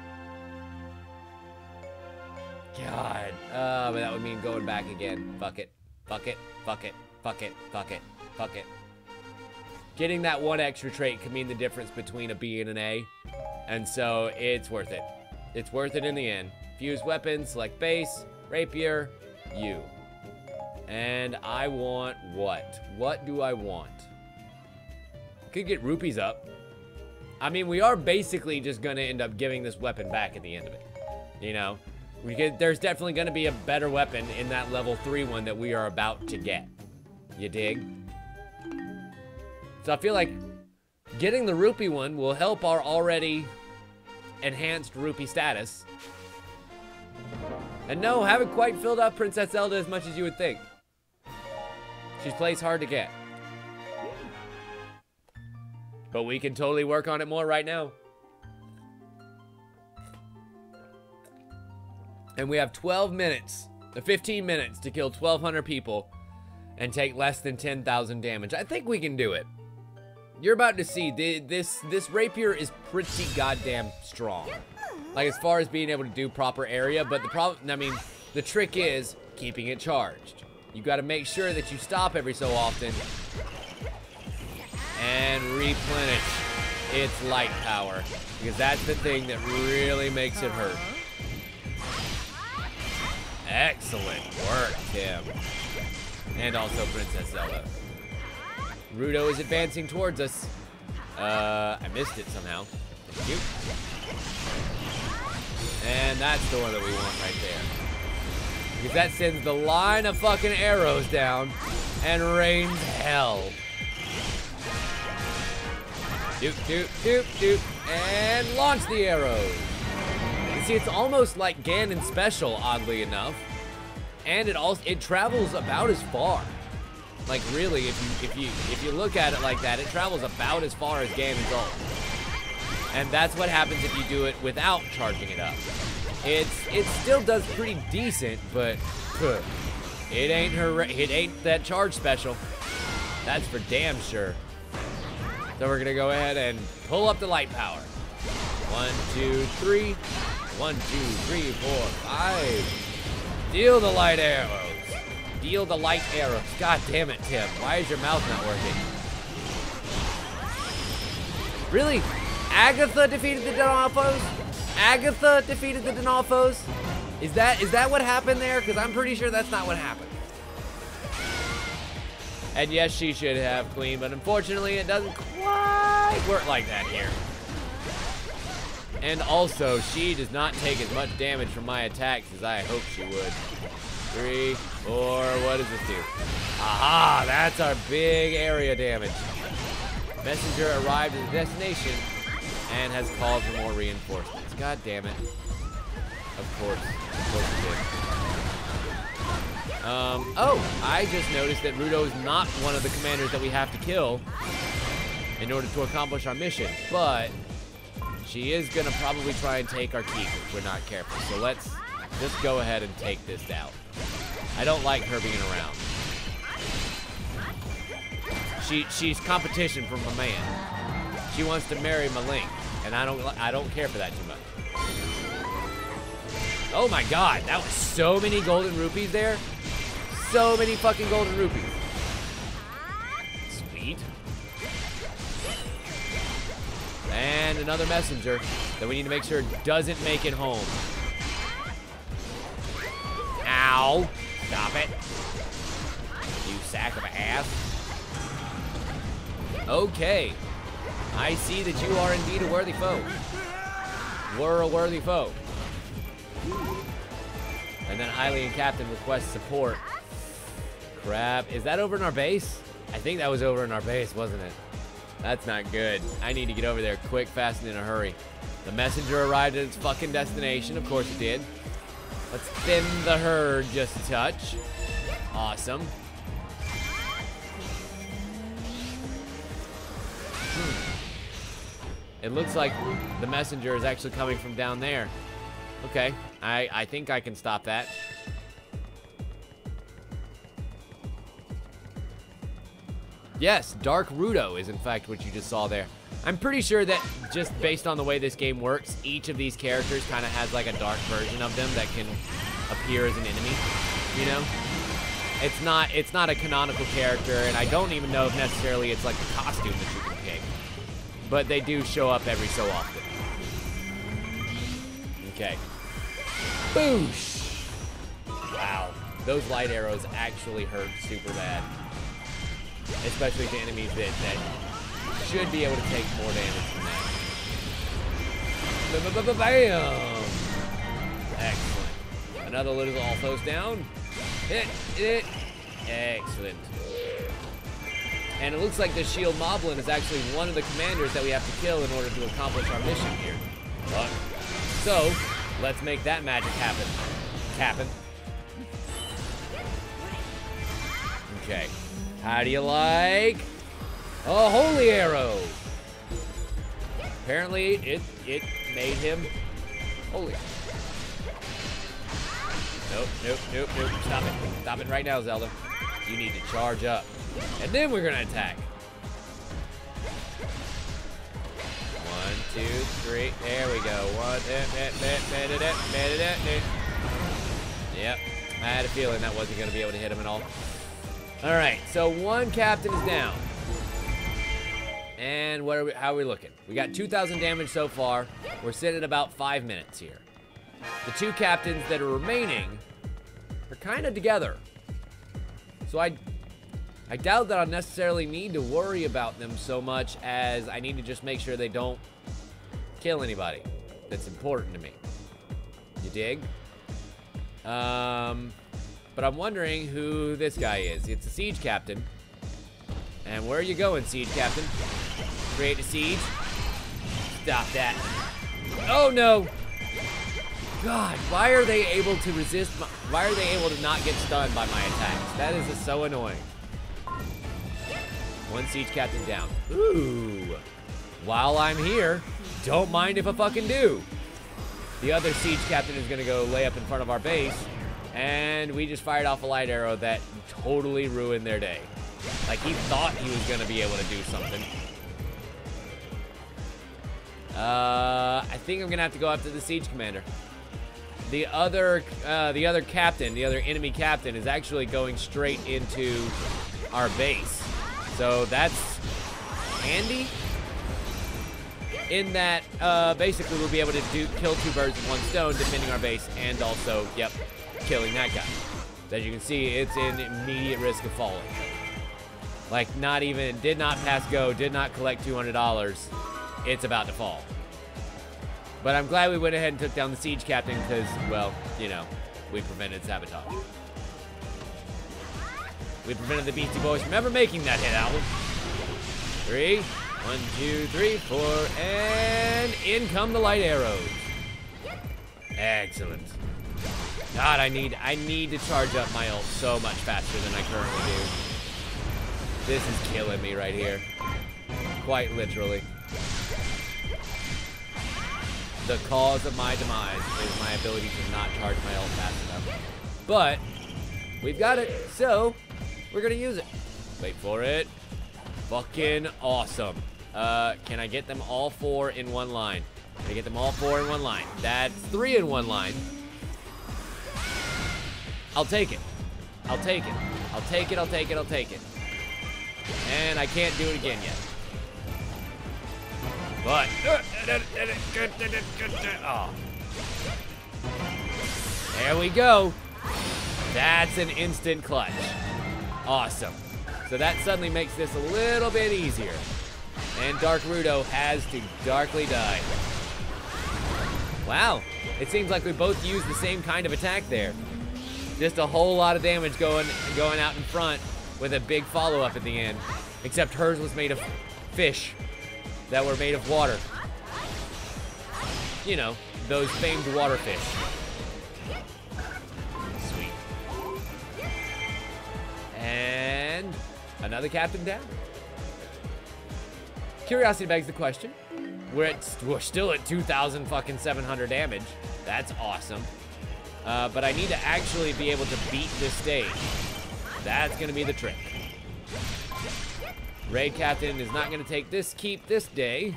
God. But that would mean going back again. Fuck it. Fuck it. Fuck it. Fuck it. Fuck it. Fuck it. Getting that one extra trait could mean the difference between a B and an A. And so it's worth it. It's worth it in the end. Fuse weapons, select base, rapier, U. And I want what? What do I want? Could get rupees up. I mean, we are basically just going to end up giving this weapon back at the end of it. You know? There's definitely going to be a better weapon in that level 3 one that we are about to get. You dig? So I feel like getting the rupee one will help our already enhanced rupee status. And no, haven't quite filled up Princess Zelda as much as you would think. She's plays hard to get. But we can totally work on it more right now. And we have 12 minutes, 15 minutes to kill 1,200 people and take less than 10,000 damage. I think we can do it. You're about to see, this rapier is pretty goddamn strong. Like, as far as being able to do proper area, but the problem, I mean, the trick is keeping it charged. You gotta make sure that you stop every so often and replenish its light power, because that's the thing that really makes it hurt. Excellent work, Tim. And also Princess Zelda. Rudo is advancing towards us. I missed it somehow. Thank you. And that's the one that we want right there. Because that sends the line of fucking arrows down and rains hell. Doop, doop, doop, doop. And launch the arrows. You see, it's almost like Ganon special, oddly enough. And it travels about as far. Like, really, if you look at it like that, it travels about as far as Ganon's ult. And that's what happens if you do it without charging it up. It still does pretty decent, but it ain't that charge special. That's for damn sure. So we're gonna go ahead and pull up the light power. 1, 2, 3. 1, 2, 3, 4, 5. Deal the light arrows. Deal the light arrows. God damn it, Tim. Why is your mouth not working? Really? Agatha defeated the Denalfos? Agatha defeated the Denalfos? Is that what happened there? Because I'm pretty sure that's not what happened. And yes, she should have Queen, but unfortunately it doesn't quite work like that here. And also, she does not take as much damage from my attacks as I hoped she would. 3, 4, what does this do? Aha, that's our big area damage. Messenger arrived at the destination and has called for more reinforcements. God damn it. Of course it did. Oh, I just noticed that Rudo is not one of the commanders that we have to kill in order to accomplish our mission, but she is gonna probably try and take our keep if we're not careful. So let's Just go ahead and take this out. I don't like her being around. She's competition for my man. She wants to marry my Link, and I don't care for that too much. Oh my god, that was so many golden rupees there. So many fucking golden rupees. Sweet. And another messenger that we need to make sure doesn't make it home. Ow. Stop it. You sack of ass. Okay. I see that you are indeed a worthy foe. We're a worthy foe. And then Hylian Captain requests support. Crap. Is that over in our base? I think that was over in our base, wasn't it? That's not good. I need to get over there quick, fast, and in a hurry. The messenger arrived at its fucking destination. Of course it did. Let's thin the herd just a touch. Awesome. It looks like the messenger is actually coming from down there. Okay, I think I can stop that. Yes, Dark Rudo is in fact what you just saw there. I'm pretty sure that just based on the way this game works, each of these characters kind of has like a dark version of them that can appear as an enemy, you know? It's not a canonical character, and I don't even know if necessarily it's like a costume that you can pick. But they do show up every so often. Okay. Boosh! Wow. Those light arrows actually hurt super bad. Especially to enemies that should be able to take more damage than that. Bam! Excellent. Another little Althos down. Hit. Excellent. And it looks like the Shield Moblin is actually one of the commanders that we have to kill in order to accomplish our mission here. So, let's make that magic happen. Okay. How do you like a holy arrow? Apparently, it made him holy. Nope. Stop it right now, Zelda. You need to charge up. And then we're gonna attack. 1, 2, 3. There we go. Yep. I had a feeling that wasn't gonna be able to hit him at all. Alright, so one captain is down. And how are we looking? We got 2,000 damage so far. We're sitting at about 5 minutes here. The two captains that are remaining are kind of together. So I doubt that I necessarily need to worry about them so much as I need to just make sure they don't kill anybody that's important to me. You dig? But I'm wondering who this guy is. It's a siege captain. And where are you going, siege captain? Create a siege. Stop that. Oh no! God, why are they able to resist why are they able to not get stunned by my attacks? That is just so annoying. One siege captain down. Ooh. While I'm here, don't mind if I fucking do. The other siege captain is gonna go lay up in front of our base, and we just fired off a light arrow that totally ruined their day. Like, he thought he was gonna be able to do something. I think I'm gonna have to go after the siege commander. The other captain, the other enemy captain, is actually going straight into our base. So that's handy. In that, basically we'll be able to kill two birds with one stone, defending our base, and also, yep, killing that guy. As you can see, it's in immediate risk of falling. Like, did not pass go, did not collect $200. It's about to fall. But I'm glad we went ahead and took down the siege captain because, well, you know, we prevented sabotage. We prevented the Beastie Boys from ever making that hit album. 3, 1, 2, 3, 4, and in come the light arrows. Excellent. God, I need to charge up my ult so much faster than I currently do. This is killing me right here. Quite literally. the cause of my demise is my ability to not charge my ult fast enough. But we've got it, so we're gonna use it. Wait for it. Fucking awesome. Can I get them all 4 in one line? Can I get them all 4 in one line? That's 3 in one line. I'll take it. I'll take it. I'll take it, I'll take it, I'll take it. And I can't do it again yet. But, oh. There we go. That's an instant clutch. Awesome. So that suddenly makes this a little bit easier. And Darkrudo has to darkly die. Wow. It seems like we both used the same kind of attack there. Just a whole lot of damage going out in front with a big follow-up at the end. Except hers was made of fish that were made of water. You know, those famed water fish. Sweet. And another captain down. Curiosity begs the question. We're still at 2,700 damage. That's awesome. But I need to actually be able to beat this stage. That's gonna be the trick. Raid Captain is not gonna take this keep this day.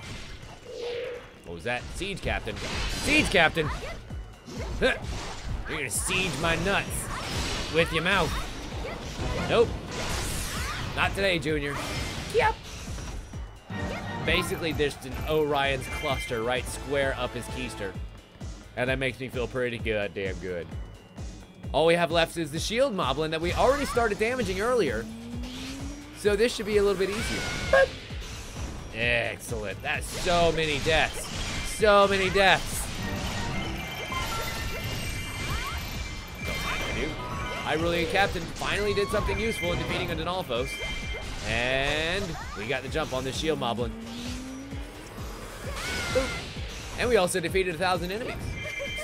What was that? Siege Captain. Siege Captain! You're gonna siege my nuts with your mouth. Nope. Not today, Junior. Yep. Basically, there's an Orion's cluster right square up his keister. And that makes me feel pretty goddamn good. All we have left is the shield moblin that we already started damaging earlier. So this should be a little bit easier. Excellent. That's so many deaths. So many deaths. Don't mind if I do. Hyrule Captain finally did something useful in defeating a Denalfos. And we got the jump on this shield moblin. Boop. And we also defeated 1,000 enemies.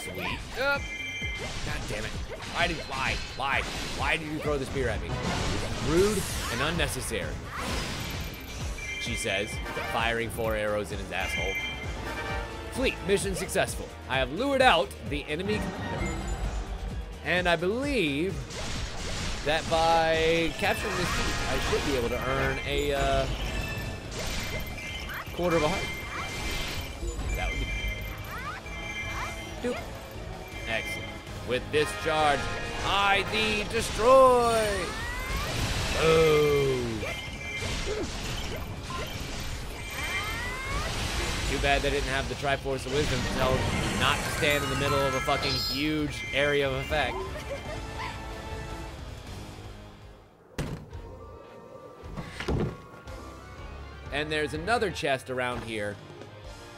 Sweet. God damn it. Why did you throw the spear at me? Rude and unnecessary. She says, firing 4 arrows in his asshole. Fleet, mission successful. I have lured out the enemy commander. And I believe that by capturing this keep, I should be able to earn a quarter of a heart. That would be dope. Excellent. With this charge, I thee destroy. Oh. Too bad they didn't have the Triforce of Wisdom to tell them not to stand in the middle of a fucking huge area of effect. And there's another chest around here,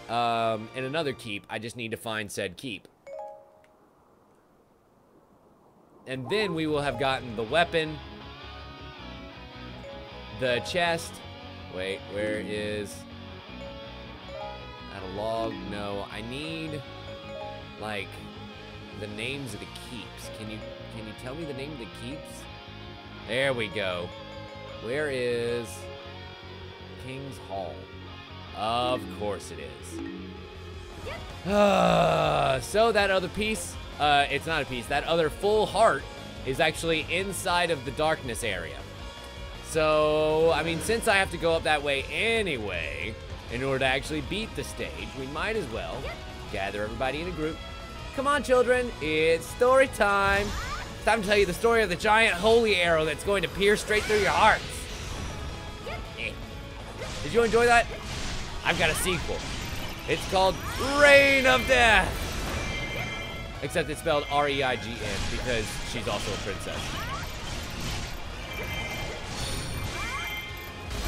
in another keep. I just need to find said keep. And then we will have gotten the weapon, the chest. Wait, where is that a log? No, I need like the names of the keeps. Can you tell me the name of the keeps? There we go. Where is King's Hall? Of course it is. So that other piece, it's not a piece, that other full heart is actually inside of the darkness area. So, I mean, since I have to go up that way anyway, in order to actually beat the stage, we might as well gather everybody in a group. Come on, children, it's story time. It's time to tell you the story of the giant holy arrow that's going to pierce straight through your hearts. Did you enjoy that? I've got a sequel. It's called Reign of Death. Except it's spelled R-E-I-G-N because she's also a princess.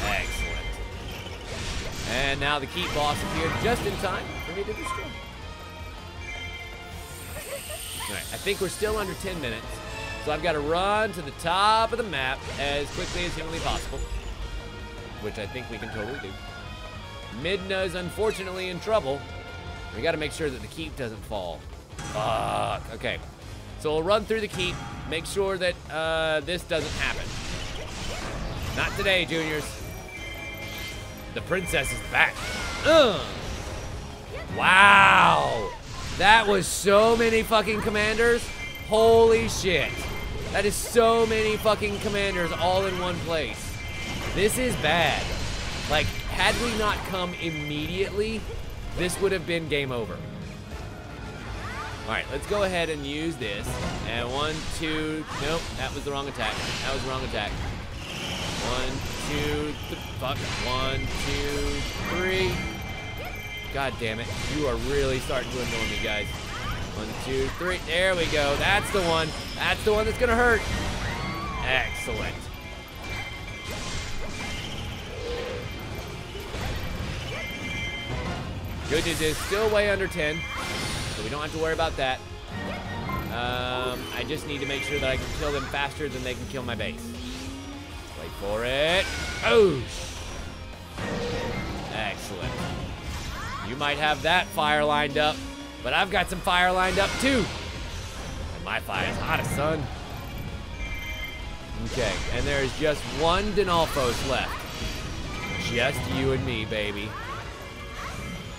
Excellent. And now the keep boss appeared just in time for me to destroy. Alright, I think we're still under 10 minutes. So I've got to run to the top of the map as quickly as humanly possible. Which I think we can totally do. Midna is unfortunately in trouble. We got to make sure that the keep doesn't fall. Fuck. Okay. So we'll run through the keep, make sure that this doesn't happen. Not today, juniors. The princess is back. Wow. That was so many fucking commanders. Holy shit. That is so many fucking commanders all in one place. This is bad. Like, had we not come immediately, this would have been game over. All right, let's go ahead and use this. And 1, 2, nope, that was the wrong attack. That was the wrong attack. 1, 2, fuck. 1, 2, 3. God damn it. You are really starting to annoy me, guys. 1, 2, 3. There we go. That's the one. That's the one that's gonna hurt. Excellent. Good news is still way under 10, so we don't have to worry about that. I just need to make sure that I can kill them faster than they can kill my base. Wait for it. Oh! Excellent. You might have that fire lined up, but I've got some fire lined up too. And my fire is hottest, son. Okay, and there's just one Denalfos left. Just you and me, baby.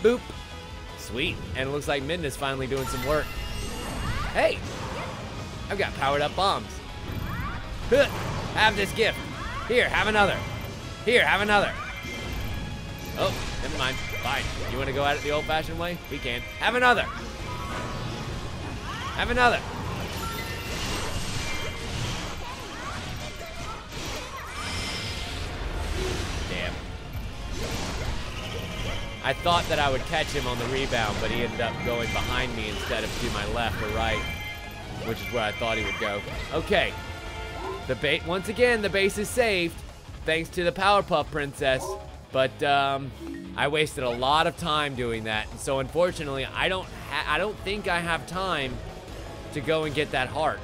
Boop. Sweet. And it looks like Midna's finally doing some work. Hey! I've got powered up bombs. Huh, have this gift. Here, have another. Here, have another. Oh, never mind. Fine. You want to go at it the old-fashioned way? We can. Have another. Have another. Damn. I thought that I would catch him on the rebound, but he ended up going behind me instead of to my left or right, which is where I thought he would go. Okay. Once again, the base is saved, thanks to the Powerpuff Princess. But I wasted a lot of time doing that, and so unfortunately, I don't think I have time to go and get that heart,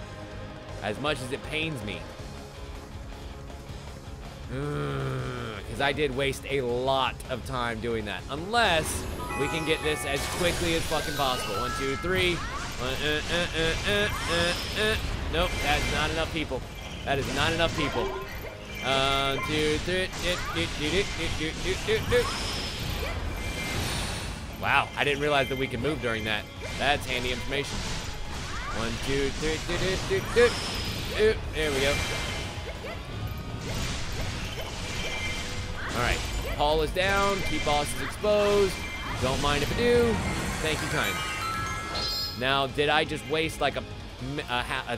as much as it pains me. Because I did waste a lot of time doing that. Unless we can get this as quickly as fucking possible. 1, 2, 3. Nope, that's not enough people. That is not enough people. 2, 3. Wow, I didn't realize that we could move during that. That's handy information. 1, 2, 3. There we go. Alright, Paul is down, key boss is exposed. Don't mind if I do. Thank you kindly. Now, did I just waste like a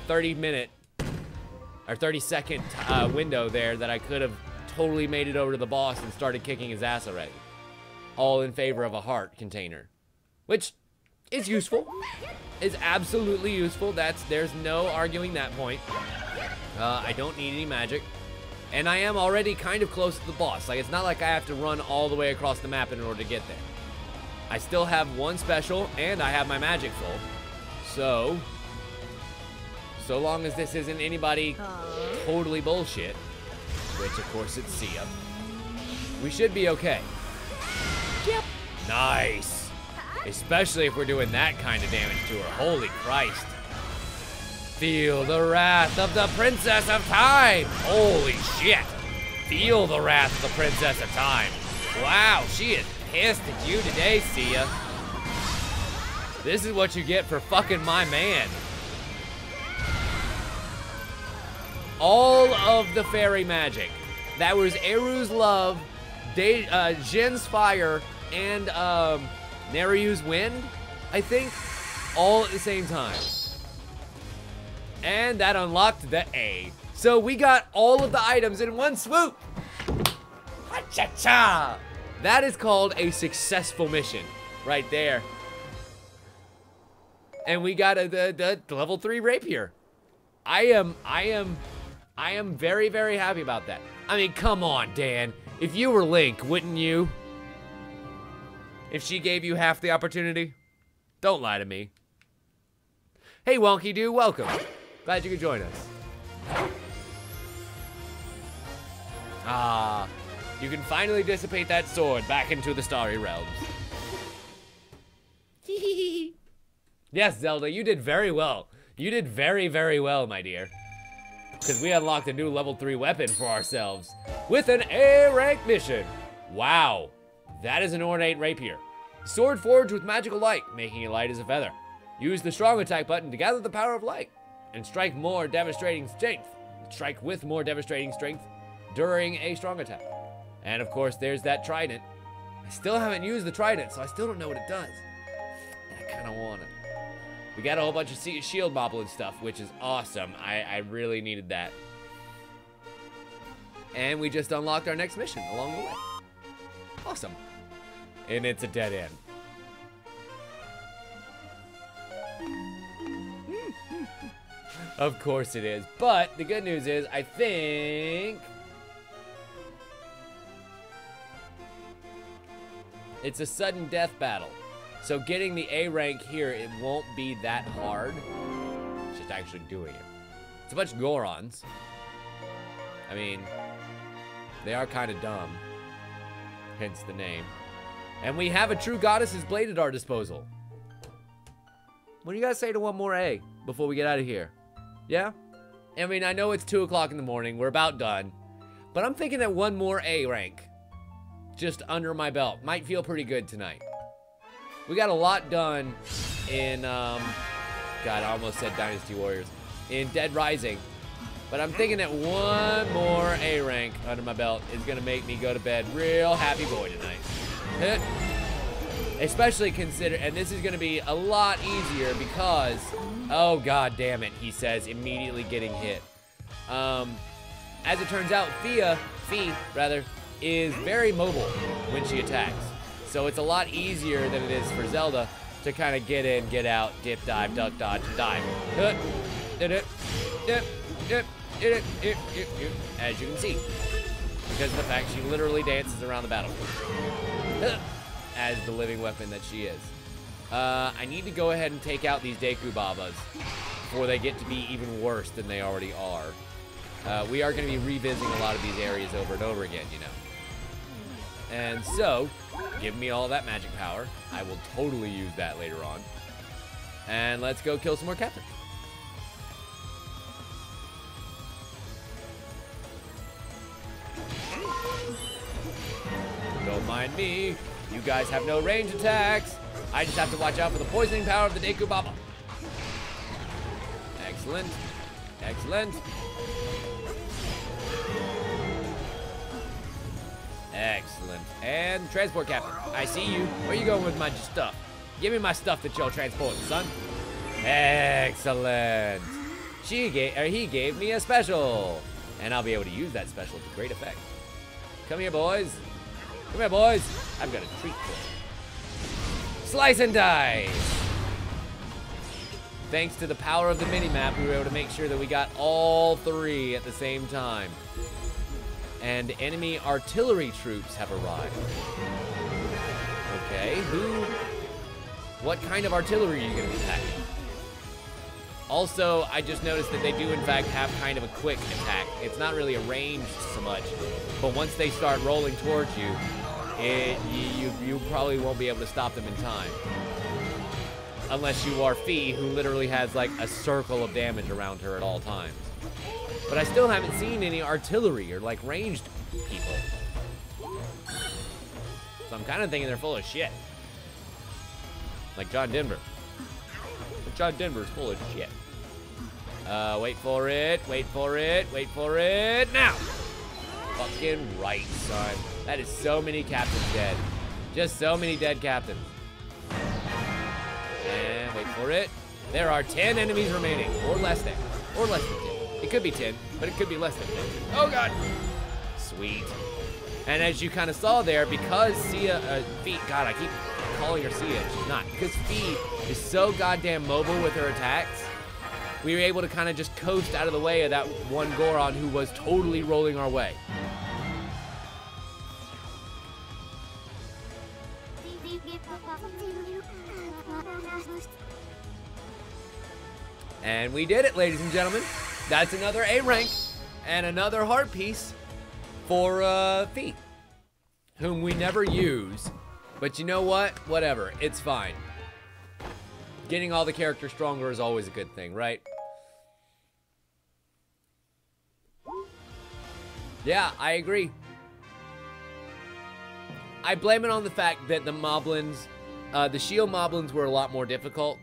30-minute or 30-second window there that I could have totally made it over to the boss and started kicking his ass already? All in favor of a heart container, which is useful. It's absolutely useful. There's no arguing that point. I don't need any magic. And I am already kind of close to the boss. Like, it's not like I have to run all the way across the map in order to get there. I still have one special, and I have my magic full. So long as this isn't anybody totally bullshit, which of course it's Sia, we should be okay. Yep. Nice. Especially if we're doing that kind of damage to her. Holy Christ. Feel the wrath of the Princess of Time. Holy shit. Feel the wrath of the Princess of Time. Wow, she is pissed at you today, Sia. This is what you get for fucking my man. All of the fairy magic. That was Eru's love, Jin's fire, and Neryu's wind, I think, all at the same time. And that unlocked the A. So we got all of the items in one swoop. Cha-cha! That is called a successful mission right there. And we got the level 3 rapier. I am very, very happy about that. I mean, come on, Dan. If you were Link, wouldn't you? If she gave you half the opportunity? Don't lie to me. Hey, Wonky Doo, welcome. Glad you could join us. Ah, you can finally dissipate that sword back into the starry realms. Yes, Zelda, you did very well. You did very, very well, my dear. Because we unlocked a new level 3 weapon for ourselves with an A rank mission. Wow, that is an ornate rapier. Sword forged with magical light, making it light as a feather. Use the strong attack button to gather the power of light and strike more devastating strength. Strike with more devastating strength during a strong attack. And of course, there's that trident. I still haven't used the trident, so I still don't know what it does. And I kind of want it. We got a whole bunch of shield moblin stuff, which is awesome. I really needed that. And we just unlocked our next mission along the way. Awesome. And it's a dead end. Of course it is. But the good news is, I think it's a sudden death battle. So getting the A rank here, it won't be that hard. It's just actually doing it. It's a bunch of Gorons. I mean, they are kind of dumb. Hence the name. And we have a true goddess's blade at our disposal. What do you guys say to one more A before we get out of here? Yeah? I mean, I know it's 2 o'clock in the morning. We're about done. But I'm thinking that one more A rank just under my belt might feel pretty good tonight. We got a lot done in, God, I almost said Dynasty Warriors, in Dead Rising. But I'm thinking that one more A rank under my belt is going to make me go to bed real happy boy tonight. Especially consider, and this is going to be a lot easier because, oh god damn it, he says, immediately getting hit. As it turns out, Fee, is very mobile when she attacks. So it's a lot easier than it is for Zelda to kind of get in, get out, dip, dive, duck, dodge, dive. As you can see, because of the fact she literally dances around the battlefield as the living weapon that she is. I need to go ahead and take out these Deku Babas before they get to be even worse than they already are. We are going to be revisiting a lot of these areas over and over again, you know. And so, give me all that magic power. I will totally use that later on. And let's go kill some more captains. Don't mind me. You guys have no range attacks. I just have to watch out for the poisoning power of the Deku Baba. Excellent. Excellent. Excellent. And transport captain. I see you. Where are you going with my stuff? Give me my stuff that y'all transporting, son. Excellent. He gave me a special. And I'll be able to use that special to great effect. Come here, boys. Come here, boys. I've got a treat for you. Slice and dice. Thanks to the power of the mini-map, we were able to make sure that we got all 3 at the same time. And enemy artillery troops have arrived. Okay, what kind of artillery are you going to be attacking? Also, I just noticed that they do in fact have kind of a quick attack. It's not really a ranged so much, but once they start rolling towards you, you probably won't be able to stop them in time. Unless you are Fee, who literally has like a circle of damage around her at all times. But I still haven't seen any artillery or like ranged people. So I'm kind of thinking they're full of shit. Like John Denver. But John Denver's full of shit. Wait for it, wait for it, wait for it, now! Fucking right, son. That is so many captains dead. Just so many dead captains. And wait for it. There are 10 enemies remaining, or less than 10. It could be 10, but it could be less than 10. Oh god! Sweet. And as you kind of saw there, because Fee, God, I keep calling her Sia, she's not. Because Fee is so goddamn mobile with her attacks, we were able to kind of just coast out of the way of that one Goron who was totally rolling our way. And we did it, ladies and gentlemen. That's another A rank and another heart piece for Fee, whom we never use. But you know what? Whatever. It's fine. Getting all the characters stronger is always a good thing, right? Yeah, I agree. I blame it on the fact that the Moblins The shield moblins were a lot more difficult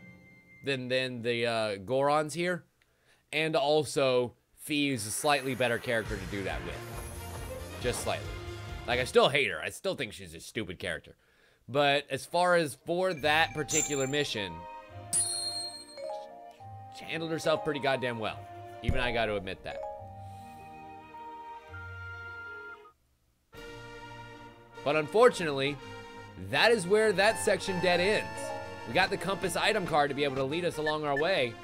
than the Gorons here. And also, Fee is a slightly better character to do that with. Just slightly. Like, I still hate her. I still think she's a stupid character. But as far as for that particular mission, she handled herself pretty goddamn well. Even I got to admit that. But unfortunately, that is where that section dead ends. We got the compass item card to be able to lead us along our way.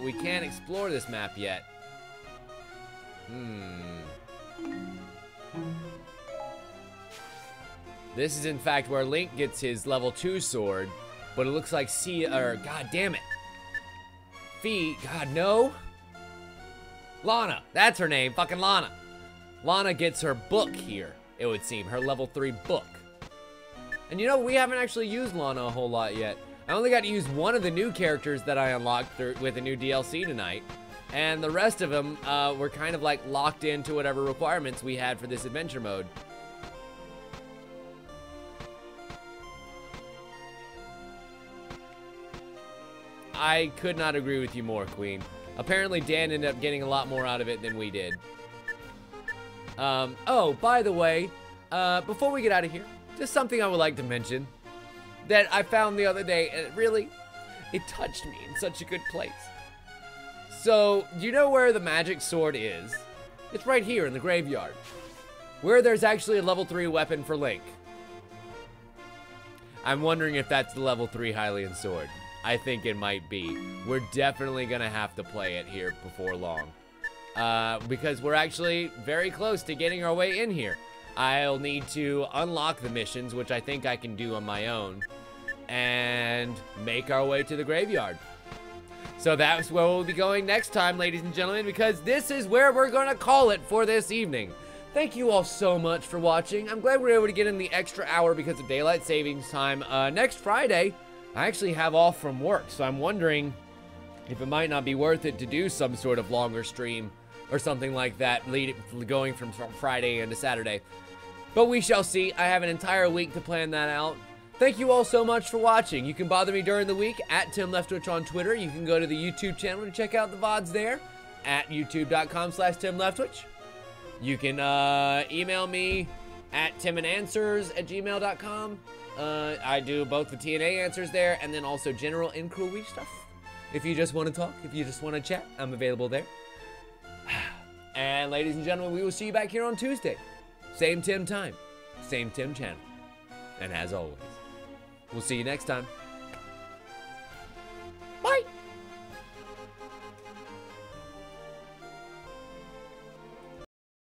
We can't explore this map yet. This is in fact where Link gets his level 2 sword, but it looks like god damn it. Fee, god no. Lana, that's her name, fucking Lana. Lana gets her book here, it would seem, her level 3 book. And you know, we haven't actually used Lana a whole lot yet. I only got to use one of the new characters that I unlocked with the new DLC tonight. And the rest of them were kind of like locked into whatever requirements we had for this adventure mode. I could not agree with you more, Queen. Apparently Dan ended up getting a lot more out of it than we did. Oh, by the way, before we get out of here, just something I would like to mention that I found the other day, and it touched me in such a good place. So, do you know where the magic sword is? It's right here in the graveyard, where there's actually a level 3 weapon for Link. I'm wondering if that's the level 3 Hylian sword. I think it might be. We're definitely gonna have to play it here before long. Because we're actually very close to getting our way in here. I'll need to unlock the missions, which I think I can do on my own, and make our way to the graveyard. So that's where we'll be going next time, ladies and gentlemen, because this is where we're gonna call it for this evening. Thank you all so much for watching. I'm glad we were able to get in the extra hour because of daylight savings time. Next Friday, I actually have off from work, so I'm wondering if it might not be worth it to do some sort of longer stream or something like that, going from Friday into Saturday. But we shall see. I have an entire week to plan that out. Thank you all so much for watching. You can bother me during the week at Tim Leftwich on Twitter. You can go to the YouTube channel to check out the VODs there at youtube.com/TimLeftwich. You can email me at timandanswers@gmail.com. I do both the TNA answers there and then also general inquiry stuff. If you just want to talk, if you just want to chat, I'm available there. And ladies and gentlemen, we will see you back here on Tuesday. Same Tim time, same Tim channel. And as always, we'll see you next time.